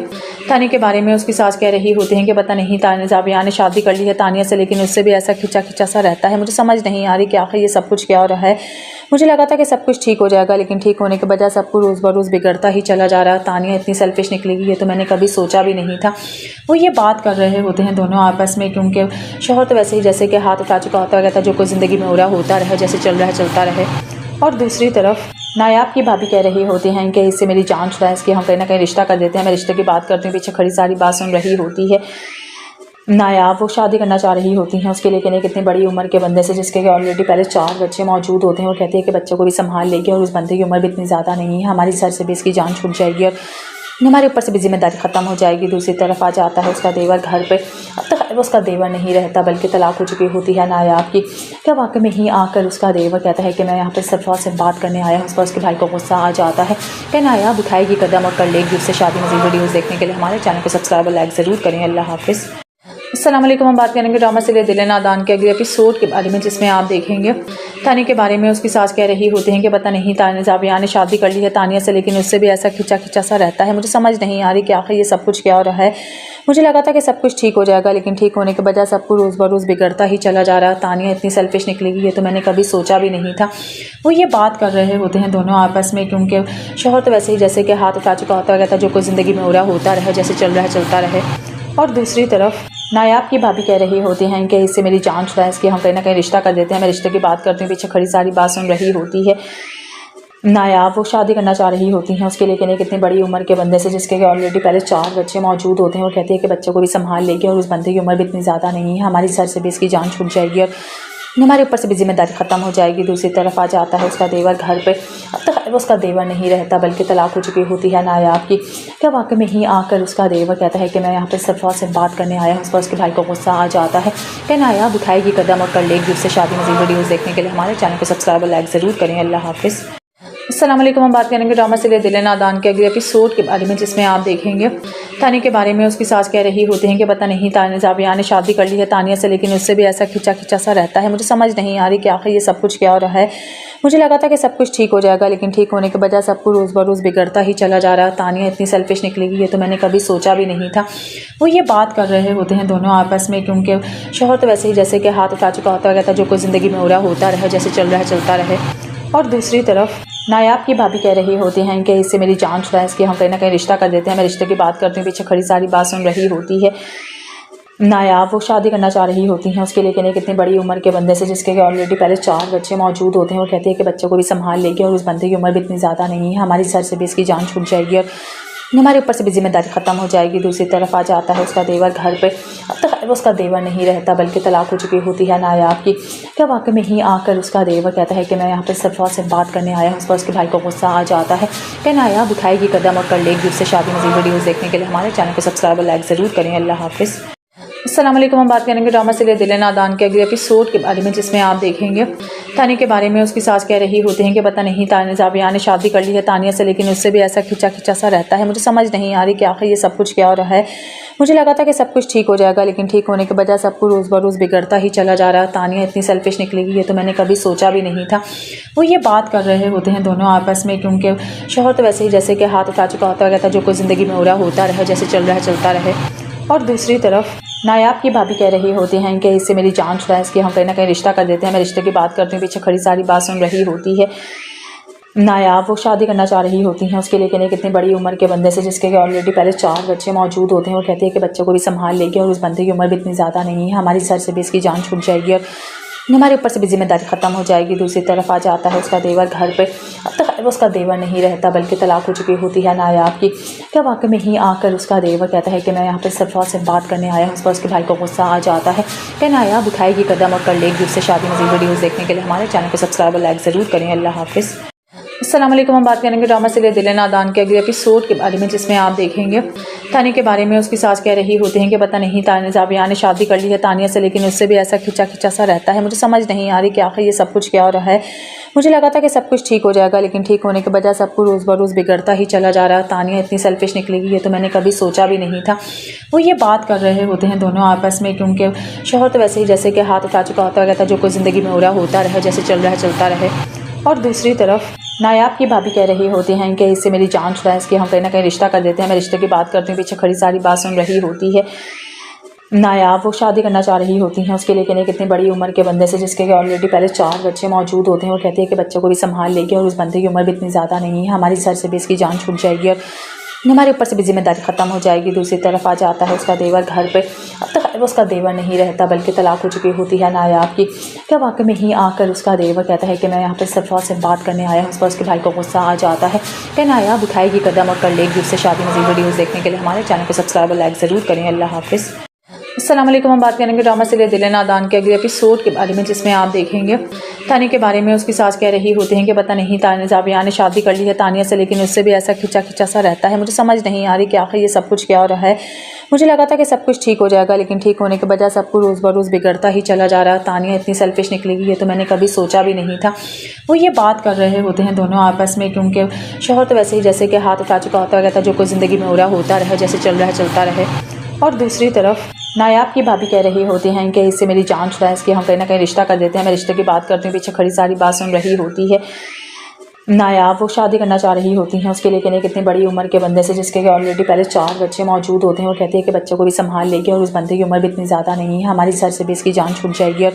तानिया के बारे में उसकी सास कह रही होती हैं कि पता नहीं जाबिया ने शादी कर ली है तानिया से, लेकिन उससे भी ऐसा खिंचा खिंचा सा रहता है। मुझे समझ नहीं आ रही कि आखिर ये सब कुछ क्या हो रहा है। मुझे लगा था कि सब कुछ ठीक हो जाएगा, लेकिन ठीक होने के बजाय सब कुछ रोज़ ब रोज़ बिगड़ता ही चला जा रहा है। तानिया इतनी सेल्फिश निकलेगी ये तो मैंने कभी सोचा भी नहीं था। वो ये बात कर रहे होते हैं दोनों आपस में, क्योंकि शोहर तो वैसे ही जैसे कि हाथ उठा चुका होता रहता, जो कुछ ज़िंदगी में हो रहा होता रहे, जैसे चल रहा है चलता रहे। और दूसरी तरफ नायाब की भाभी कह रही होती हैं कि इससे मेरी जान छुड़ा है, इसकी हम कहीं ना कहीं रिश्ता कर देते हैं। मैं रिश्ते की बात करती हूँ, पीछे खड़ी सारी बात सुन रही होती है। नायाब वो शादी करना चाह रही होती हैं उसके लिए, कहने कितनी बड़ी उम्र के बंदे से जिसके ऑलरेडी पहले 4 बच्चे मौजूद होते हैं। वो कहती है कि बच्चों को भी संभाल लेगी और उस बंदे की उम्र भी इतनी ज़्यादा नहीं है, हमारी सर से भी इसकी जान छूट जाएगी और हमारे ऊपर से भी जिम्मेदारी ख़त्म हो जाएगी। दूसरी तरफ आ जाता है उसका देवर घर पे। अब तक वो उसका देवर नहीं रहता बल्कि तलाक हो चुकी होती है नायाब की। क्या वाकई में ही आकर उसका देवर कहता है कि मैं यहाँ पर सफ़ा से बात करने आया हूँ। उस पर उसके भाई को गुस्सा आ जाता है कि नायाब उठाएगी कदम और कर लेगी उससे शादी। मज़ीद वीडियोज़ देखने के लिए हमारे चैनल को सब्सक्राइब और लाइक ज़रूर करें। अल्लाह हाफिज़। अस्सलाम वालेकुम। हम बात करेंगे ड्रामा सीरियल दिल नादान के अगले एपिसोड के बारे में, जिसमें आप देखेंगे तानिया के बारे में उसकी सास कह रही होती हैं कि पता नहीं जाबिया ने शादी कर ली है तानिया से, लेकिन उससे भी ऐसा खिंचा खिंचा सा रहता है। मुझे समझ नहीं आ रही कि आखिर ये सब कुछ क्या हो रहा है। मुझे लगा था कि सब कुछ ठीक हो जाएगा, लेकिन ठीक होने के बजाय सब कुछ रोज़ बरोज़ बिगड़ता ही चला जा रहा है। तानिया इतनी सेल्फिश निकलेगी ये तो मैंने कभी सोचा भी नहीं था। वो ये बात कर रहे होते हैं दोनों आपस में, क्योंकि शोहर तो वैसे ही जैसे कि हाथ उठा चुका होता है, जो कुछ ज़िंदगी में हो रहा होता रहे, जैसे चल रहा है चलता रहे। और दूसरी तरफ नायाब की भाभी कह रही होती हैं कि इससे मेरी जान छुड़ा है, इसकी हम कहीं ना कहीं रिश्ता कर देते हैं। मैं रिश्ते की बात करती हूँ, पीछे खड़ी सारी बात सुन रही होती है। नायाब वो शादी करना चाह रही होती हैं उसके, लेकिन एक इतनी बड़ी उम्र के बंदे से जिसके ऑलरेडी पहले 4 बच्चे मौजूद होते हैं। वो कहती है कि बच्चों को भी संभाल लेगी और उस बंदे की उम्र भी इतनी ज़्यादा नहीं है, हमारी सर से भी इसकी जान छूट जाएगी और हमारे ऊपर से भी जिम्मेदारी ख़त्म हो जाएगी। दूसरी तरफ आ जाता है उसका देवर घर पे। अब तो खैर उसका देवर नहीं रहता, बल्कि तलाक हो चुकी होती है नायाब की। क्या वाकई में ही आकर उसका देवर कहता है कि मैं यहाँ पर सफ़ा से बात करने आया हूँ। उस पर उसके भाई को गुस्सा आ जाता है कि नायाब उठाएगी कदम और कर लेगी उससे शादी। मज़ीद वीडियोज़ देखने के लिए हमारे चैनल को सब्सक्राइब और लाइक ज़रूर करें। अल्लाह हाफिज़। अस्सलाम वालेकुम। हम बात करेंगे ड्रामा सीरियल दिल नादान के अगले एपिसोड के बारे में, जिसमें आप देखेंगे तानिया के बारे में उसकी सास कह रही होती हैं कि पता नहीं जाबिया ने शादी कर ली है तानिया से, लेकिन उससे भी ऐसा खिंचा खिंचा सा रहता है। मुझे समझ नहीं आ रही कि आखिर ये सब कुछ क्या हो रहा है। मुझे लगा था कि सब कुछ ठीक हो जाएगा, लेकिन ठीक होने के बजाय सब कुछ रोज़ बरोज़ बिगड़ता ही चला जा रहा है। तानिया इतनी सेल्फिश निकलेगी ये तो मैंने कभी सोचा भी नहीं था। वो ये बात कर रहे होते हैं दोनों आपस में, क्योंकि शोहर तो वैसे ही जैसे कि हाथ उठा चुका होता है, जो कुछ ज़िंदगी में हो रहा होता रहे, जैसे चल रहा है चलता रहे। और दूसरी तरफ नायाब की भाभी कह रही होती हैं कि इससे मेरी जान छुड़ा है, इसकी हम कहीं ना कहीं रिश्ता कर देते हैं। मैं रिश्ते की बात करती हूँ, पीछे खड़ी सारी बात सुन रही होती है। नायाब वो शादी करना चाह रही होती हैं उसके, लेकिन एक इतनी बड़ी उम्र के बंदे से जिसके ऑलरेडी पहले 4 बच्चे मौजूद होते हैं। वो कहती है कि बच्चों को भी संभाल लेगी और उस बंदे की उम्र भी इतनी ज़्यादा नहीं है, हमारी सर से भी इसकी जान छूट जाएगी और हमारे ऊपर से भी जिम्मेदारी ख़त्म हो जाएगी। दूसरी तरफ आ जाता है उसका देवर घर पे। अब तो खैर उसका देवर नहीं रहता, बल्कि तलाक हो चुकी होती है नायाब की। क्या वाकई में ही आकर उसका देवर कहता है कि मैं यहाँ पर सफ़ा से बात करने आया हूँ। उस पर उसके भाई को गुस्सा आ जाता है कि नायाब उठाएगी कदम और कर लेगी उससे शादी। मज़ीद वीडियोज़ देखने के लिए हमारे चैनल को सब्सक्राइब और लाइक ज़रूर करें। अल्लाह हाफिज़। अस्सलाम वालेकुम। हम बात करेंगे ड्रामा सीरियल दिल नादान के अगले एपिसोड के बारे में, जिसमें आप देखेंगे तानिया के बारे में उसकी सास कह रही होती हैं कि पता नहीं जाबिया ने शादी कर ली है तानिया से, लेकिन उससे भी ऐसा खिंचा खिंचा सा रहता है। मुझे समझ नहीं आ रही कि आखिर ये सब कुछ क्या हो रहा है। मुझे लगा था कि सब कुछ ठीक हो जाएगा, लेकिन ठीक होने के बजाय सब कुछ रोज़ बरोज़ बिगड़ता ही चला जा रहा है। तानिया इतनी सेल्फिश निकलेगी ये तो मैंने कभी सोचा भी नहीं था। वो ये बात कर रहे होते हैं दोनों आपस में, क्योंकि शोहर तो वैसे ही जैसे कि हाथ उठा चुका होता है, जो कुछ ज़िंदगी में हो रहा होता रहे, जैसे चल रहा है चलता रहे। और दूसरी तरफ नायाब की भाभी कह रही होती हैं कि इससे मेरी जान छुड़ा है, इसकी हम कहीं ना कहीं रिश्ता कर देते हैं। मैं रिश्ते की बात करती हूँ, पीछे खड़ी सारी बात सुन रही होती है। नायाब वो शादी करना चाह रही होती हैं उसके, लेकिन एक इतनी बड़ी उम्र के बंदे से जिसके ऑलरेडी पहले 4 बच्चे मौजूद होते हैं। वो कहती है कि बच्चों को भी संभाल लेगी और उस बंदे की उम्र भी इतनी ज़्यादा नहीं है, हमारी सर से भी इसकी जान छूट जाएगी और हमारे ऊपर से भी जिम्मेदारी ख़त्म हो जाएगी। दूसरी तरफ आ जाता है उसका देवर घर पे। अब तो खैर उसका देवर नहीं रहता, बल्कि तलाक हो चुकी होती है नायाब की। क्या वाकई में ही आकर उसका देवर कहता है कि मैं यहाँ पर सफ़ा से बात करने आया हूँ। उस पर उसके भाई को गुस्सा आ जाता है कि नायाब उठाएगी कदम और कर लेगी उससे शादी। मज़ीद वीडियोज़ देखने के लिए हमारे चैनल को सब्सक्राइब और लाइक ज़रूर करें। अल्लाह हाफिज़। अस्सलाम वालेकुम। हम बात करेंगे ड्रामा सीरियल दिल नादान के अगले एपिसोड के बारे में, जिसमें आप देखेंगे तानिया के बारे में उसकी सास कह रही होती हैं कि पता नहीं जाबिया ने शादी कर ली है तानिया से, लेकिन उससे भी ऐसा खिंचा खिंचा सा रहता है। मुझे समझ नहीं आ रही कि आखिर ये सब कुछ क्या हो रहा है। मुझे लगा था कि सब कुछ ठीक हो जाएगा, लेकिन ठीक होने के बजाय सब कुछ रोज़ बरोज़ बिगड़ता ही चला जा रहा है। तानिया इतनी सेल्फिश निकलेगी ये तो मैंने कभी सोचा भी नहीं था। वो ये बात कर रहे होते हैं दोनों आपस में, क्योंकि शोहर तो वैसे ही जैसे कि हाथ उठा चुका होता है, जो कुछ ज़िंदगी में हो रहा होता रहे, जैसे चल रहा है चलता रहे। और दूसरी तरफ नायाब की भाभी कह रही होती हैं कि इससे मेरी जान छुड़ा है, इसकी हम कहीं ना कहीं रिश्ता कर देते हैं। मैं रिश्ते की बात करती हूँ, पीछे खड़ी सारी बात सुन रही होती है। नायाब वो शादी करना चाह रही होती हैं उसके, लेकिन एक इतनी बड़ी उम्र के बंदे से जिसके ऑलरेडी पहले 4 बच्चे मौजूद होते हैं। वो कहती है कि बच्चों को भी संभाल लेगी और उस बंदे की उम्र भी इतनी ज़्यादा नहीं है, हमारी सर से भी इसकी जान छूट जाएगी और हमारे ऊपर से भी जिम्मेदारी ख़त्म हो जाएगी। दूसरी तरफ आ जाता है उसका देवर घर पे। अब तो खैर उसका देवर नहीं रहता, बल्कि तलाक हो चुकी होती है नायाब की। क्या वाकई में ही आकर उसका देवर कहता है कि मैं यहाँ पर सफ़ा से बात करने आया हूँ। उस पर उसके भाई को गुस्सा आ जाता है कि नायाब उठाएगी कदम और कर लेगी उससे शादी। मज़ीद वीडियोज़ देखने के लिए हमारे चैनल को सब्सक्राइब और लाइक ज़रूर करें। अल्लाह हाफिज़। अस्सलाम वालेकुम। हम बात करेंगे ड्रामा सीरियल दिल नादान के अगले एपिसोड के बारे में, जिसमें आप देखेंगे तानिया के बारे में उसकी सास कह रही होती हैं कि पता नहीं जाबिया ने शादी कर ली है तानिया से, लेकिन उससे भी ऐसा खिंचा खिंचा सा रहता है। मुझे समझ नहीं आ रही कि आखिर ये सब कुछ क्या हो रहा है। मुझे लगा था कि सब कुछ ठीक हो जाएगा, लेकिन ठीक होने के बजाय सब कुछ रोज़ बरोज़ बिगड़ता ही चला जा रहा है। तानिया इतनी सेल्फिश निकलेगी ये तो मैंने कभी सोचा भी नहीं था। वो ये बात कर रहे होते हैं दोनों आपस में, क्योंकि शोहर तो वैसे ही जैसे कि हाथ उठा चुका होता है, जो कुछ ज़िंदगी में हो रहा होता रहे, जैसे चल रहा है चलता रहे। और दूसरी तरफ नायाब की भाभी कह रही होती हैं कि इससे मेरी जान छुड़ा है, इसकी हम कहीं ना कहीं रिश्ता कर देते हैं। मैं रिश्ते की बात करती हूँ, पीछे खड़ी सारी बात सुन रही होती है। नायाब वो शादी करना चाह रही होती हैं, उसके लेकिन एक इतनी बड़ी उम्र के बंदे से जिसके ऑलरेडी पहले 4 बच्चे मौजूद होते हैं। वो कहती है कि बच्चों को भी संभाल लेगी और उस बंदे की उम्र भी इतनी ज़्यादा नहीं है, हमारी सर से भी इसकी जान छूट जाएगी और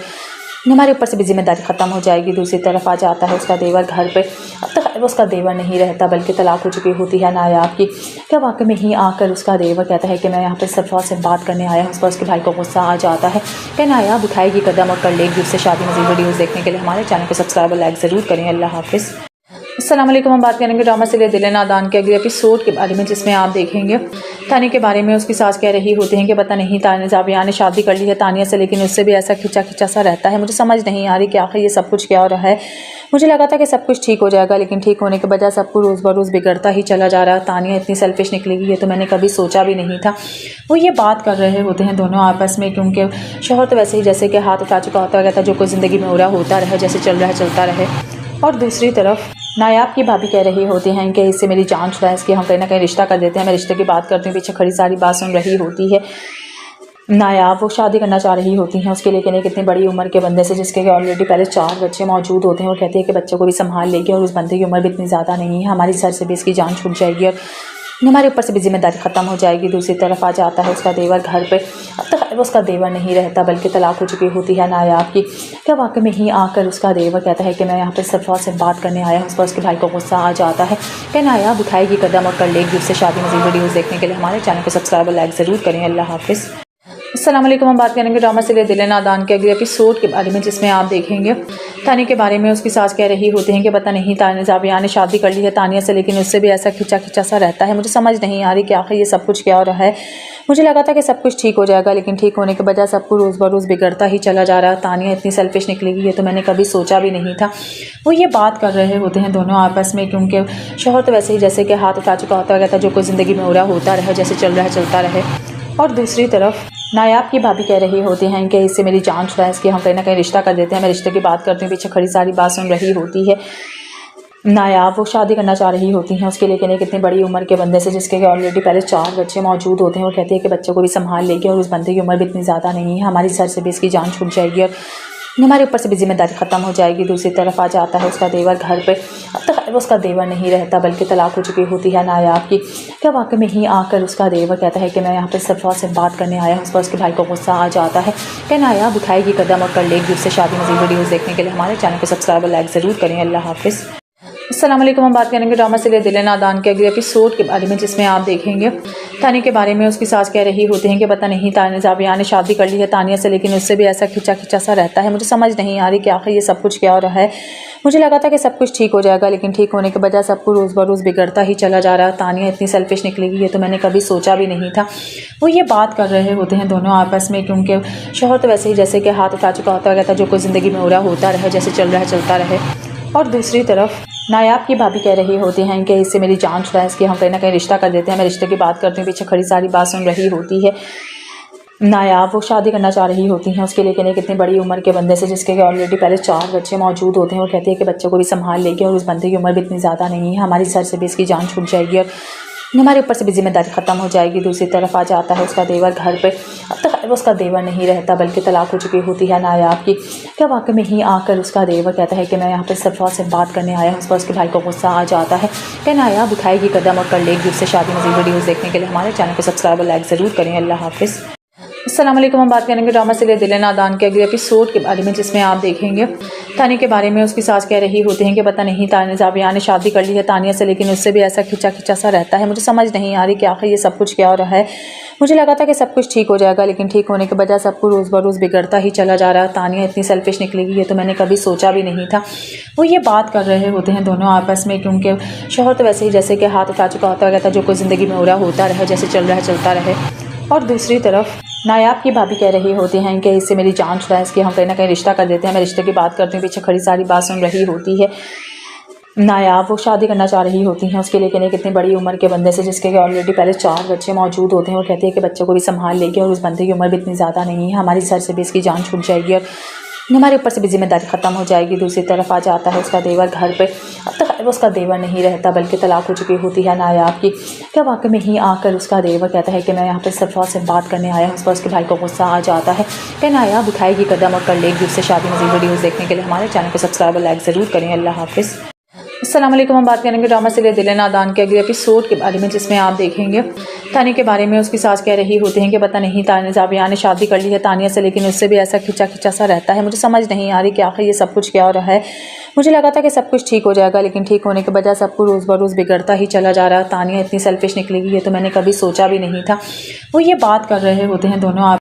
हमारे ऊपर से भी जिम्मेदारी ख़त्म हो जाएगी। दूसरी तरफ आ जाता है उसका देवर घर पे। अब तक वो उसका देवर नहीं रहता बल्कि तलाक हो चुकी होती है नायाब की। क्या वाकई में ही आकर उसका देवर कहता है कि मैं यहाँ पर सफ़ा से बात करने आया हूँ। उस पर उसके भाई को गुस्सा आ जाता है कि नायाब उठाएगी कदम और कर लेगी उससे शादी। मज़ीद वीडियोज़ देखने के लिए हमारे चैनल को सब्सक्राइब और लाइक ज़रूर करें। अल्लाह हाफिज़। अस्सलाम वालेकुम। हम बात करेंगे ड्रामा सीरियल दिल नादान के अगले एपिसोड के बारे में, जिसमें आप देखेंगे तानिया के बारे में। उसकी सास कह रही होती हैं कि पता नहीं जाबिया ने शादी कर ली है तानिया से, लेकिन उससे भी ऐसा खिंचा खिंचा सा रहता है। मुझे समझ नहीं आ रही कि आखिर ये सब कुछ क्या हो रहा है। मुझे लगा था कि सब कुछ ठीक हो जाएगा, लेकिन ठीक होने के बजाय सब कुछ रोज़ बरोज़ बिगड़ता ही चला जा रहा है। तानिया इतनी सेल्फिश निकलेगी ये तो मैंने कभी सोचा भी नहीं था। वो ये बात कर रहे होते हैं दोनों आपस में, क्योंकि शोहर तो वैसे ही जैसे कि हाथ उठा चुका होता है, जो कुछ ज़िंदगी में हो रहा होता रहे, जैसे चल रहा है चलता रहे। और दूसरी तरफ नायाब की भाभी कह रही होती हैं कि इससे मेरी जान छुड़ा है, इसकी हम कहीं ना कहीं रिश्ता कर देते हैं। मैं रिश्ते की बात करती हूँ, पीछे खड़ी सारी बात सुन रही होती है। नायाब वो शादी करना चाह रही होती हैं, उसके लेकिन एक इतनी बड़ी उम्र के बंदे से जिसके ऑलरेडी पहले 4 बच्चे मौजूद होते हैं। वो कहती है कि बच्चों को भी संभाल लेगी और उस बंदे की उम्र भी इतनी ज़्यादा नहीं है, हमारी सर से भी इसकी जान छूट जाएगी और हमारे ऊपर से भी जिम्मेदारी ख़त्म हो जाएगी। दूसरी तरफ आ जाता है उसका देवर घर पे। अब तक वो उसका देवर नहीं रहता बल्कि तलाक हो चुकी होती है नायाब की। क्या वाकई में ही आकर उसका देवर कहता है कि मैं यहाँ पर सफ़ा से बात करने आया हूँ। उस पर उसके भाई को गुस्सा आ जाता है कि नायाब उठाएगी कदम और कर लेगी उससे शादी। मज़ीद वीडियोज़ देखने के लिए हमारे चैनल को सब्सक्राइब और लाइक ज़रूर करें। अल्लाह हाफिज़। अस्सलाम वालेकुम। हम बात करेंगे ड्रामा सीरियल दिल नादान के अगले एपिसोड के बारे में, जिसमें आप देखेंगे तानिया के बारे में। उसकी सास कह रही होती हैं कि पता नहीं जाबिया ने शादी कर ली है तानिया से, लेकिन उससे भी ऐसा खिंचा खिंचा सा रहता है। मुझे समझ नहीं आ रही कि आखिर ये सब कुछ क्या हो रहा है। मुझे लगा था कि सब कुछ ठीक हो जाएगा, लेकिन ठीक होने के बजाय सब कुछ रोज़ बरोज़ बिगड़ता ही चला जा रहा है। तानिया इतनी सेल्फिश निकलेगी ये तो मैंने कभी सोचा भी नहीं था। वो ये बात कर रहे होते हैं दोनों आपस में, क्योंकि शोहर तो वैसे ही जैसे कि हाथ उठा चुका होता है, जो कुछ ज़िंदगी में हो रहा होता रहे, जैसे चल रहा है चलता रहे। और दूसरी तरफ नायाब की भाभी कह रही होती हैं कि इससे मेरी जान छुड़ा है, इसकी हम कहीं ना कहीं रिश्ता कर देते हैं। मैं रिश्ते की बात करती हूँ, पीछे खड़ी सारी बात सुन रही होती है। नायाब वो शादी करना चाह रही होती हैं, उसके लेकिन एक इतनी बड़ी उम्र के बंदे से जिसके ऑलरेडी पहले 4 बच्चे मौजूद होते हैं। वो कहती है कि बच्चों को भी संभाल लेगी और उस बंदे की उम्र भी इतनी ज़्यादा नहीं है, हमारी सर से भी इसकी जान छूट जाएगी और हमारे ऊपर से भी जिम्मेदारी ख़त्म हो जाएगी। दूसरी तरफ आ जाता है उसका देवर घर पे। अब तक वो उसका देवर नहीं रहता बल्कि तलाक हो चुकी होती है नायाब की। क्या वाकई में ही आकर उसका देवर कहता है कि मैं यहाँ पर सफ़ा से बात करने आया हूँ। उस पर उसके भाई को गुस्सा आ जाता है कि नायाब उठाएगी कदम और कर लेगी उससे शादी। मज़ीद वीडियोज़ देखने के लिए हमारे चैनल को सब्सक्राइब और लाइक ज़रूर करें। अल्लाह हाफिज़। अस्सलाम वालेकुम। हम बात करेंगे ड्रामा सीरियल दिल नादान के अगले एपिसोड के बारे में, जिसमें आप देखेंगे तानिया के बारे में। उसकी सास कह रही होती हैं कि पता नहीं जाबिया ने शादी कर ली है तानिया से, लेकिन उससे भी ऐसा खिंचा खिंचा सा रहता है। मुझे समझ नहीं आ रही कि आखिर ये सब कुछ क्या हो रहा है। मुझे लगा था कि सब कुछ ठीक हो जाएगा, लेकिन ठीक होने के बजाय सब कुछ रोज़ बरोज़ बिगड़ता ही चला जा रहा है। तानिया इतनी सेल्फिश निकलेगी ये तो मैंने कभी सोचा भी नहीं था। वो ये बात कर रहे होते हैं दोनों आपस में, क्योंकि शोहर तो वैसे ही जैसे कि हाथ उठा चुका होता है, जो कुछ ज़िंदगी में हो रहा होता रहे, जैसे चल रहा है चलता रहे। और दूसरी तरफ नायाब की भाभी कह रही होती हैं कि इससे मेरी जान छुड़ा है, इसकी हम कहीं ना कहीं रिश्ता कर देते हैं। मैं रिश्ते की बात करती हूँ, पीछे खड़ी सारी बात सुन रही होती है। नायाब वो शादी करना चाह रही होती हैं, उसके लेकिन एक इतनी बड़ी उम्र के बंदे से जिसके ऑलरेडी पहले 4 बच्चे मौजूद होते हैं। वो कहती है कि बच्चों को भी संभाल लेगी और उस बंदे की उम्र भी इतनी ज़्यादा नहीं है, हमारी सर से भी इसकी जान छूट जाएगी और हमारे ऊपर से भी जिम्मेदारी ख़त्म हो जाएगी। दूसरी तरफ आ जाता है उसका देवर घर पे। अब तक वो उसका देवर नहीं रहता बल्कि तलाक हो चुकी होती है नायाब की। क्या वाकई में ही आकर उसका देवर कहता है कि मैं यहाँ पर सफ़ा से बात करने आया हूँ। उस पर उसके भाई को गुस्सा आ जाता है कि नायाब उठाएगी कदम और कर लेगी उससे शादी। मज़ीद वीडियोज़ देखने के लिए हमारे चैनल को सब्सक्राइब और लाइक ज़रूर करें। अल्लाह हाफिज़। अस्सलाम वालेकुम। हम बात करेंगे ड्रामा सीरियल दिल नादान के अगले एपिसोड के बारे में, जिसमें आप देखेंगे तानिया के बारे में। उसकी सास कह रही होती हैं कि पता नहीं जाबिया ने शादी कर ली है तानिया से, लेकिन उससे भी ऐसा खिंचा खिंचा सा रहता है। मुझे समझ नहीं आ रही कि आखिर ये सब कुछ क्या हो रहा है। मुझे लगा था कि सब कुछ ठीक हो जाएगा, लेकिन ठीक होने के बजाय सब कुछ रोज़ बरोज़ बिगड़ता ही चला जा रहा है। तानिया इतनी सेल्फिश निकलेगी ये तो मैंने कभी सोचा भी नहीं था। वो ये बात कर रहे होते हैं दोनों आपस में, क्योंकि शोहर तो वैसे ही जैसे कि हाथ उठा चुका होता है, जो कुछ ज़िंदगी में हो रहा होता रहे, जैसे चल रहा है चलता रहे। और दूसरी तरफ नायाब की भाभी कह रही होती हैं कि इससे मेरी जान छुड़ा है, इसकी हम कहीं ना कहीं रिश्ता कर देते हैं। मैं रिश्ते की बात करती हूँ, पीछे खड़ी सारी बात सुन रही होती है। नायाब वो शादी करना चाह रही होती हैं, उसके लेकिन एक इतनी बड़ी उम्र के बंदे से जिसके ऑलरेडी पहले 4 बच्चे मौजूद होते हैं। वो कहती है कि बच्चों को भी संभाल लेगी और उस बंदे की उम्र भी इतनी ज़्यादा नहीं है, हमारी सर से भी इसकी जान छूट जाएगी और हमारे ऊपर से भी जिम्मेदारी ख़त्म हो जाएगी। दूसरी तरफ आ जाता है उसका देवर घर पे। अब तक तो उसका देवर नहीं रहता बल्कि तलाक हो चुकी होती है नायाब की। क्या वाकई में ही आकर उसका देवर कहता है कि मैं यहाँ पे सफ़ा से बात करने आया हूँ। उस पर उसके भाई को गुस्सा आ जाता है कि नायाब उठाएगी कदम और कर लेगी उससे शादी। मज़ीद वीडियोज़ देखने के लिए हमारे चैनल को सब्सक्राइब और लाइक ज़रूर करें। अल्लाह हाफ़िज़। अस्सलाम वालेकुम। हम बात करेंगे ड्रामा सीरियल दिल नादान के अगले एपिसोड के बारे में, जिसमें आप देखेंगे तानिया के बारे में उसकी सास कह रही होती हैं कि पता नहीं जाबिया ने शादी कर ली है तानिया से, लेकिन उससे भी ऐसा खिंचा खिंचा सा रहता है। मुझे समझ नहीं आ रही कि आखिर ये सब कुछ क्या हो रहा है। मुझे लगा था कि सब कुछ ठीक हो जाएगा, लेकिन ठीक होने के बजाय सब कुछ रोज़ बरोज़ बिगड़ता ही चला जा रहा है। तानिया इतनी सेल्फिश निकलेगी ये तो मैंने कभी सोचा भी नहीं था। वो ये बात कर रहे होते हैं दोनों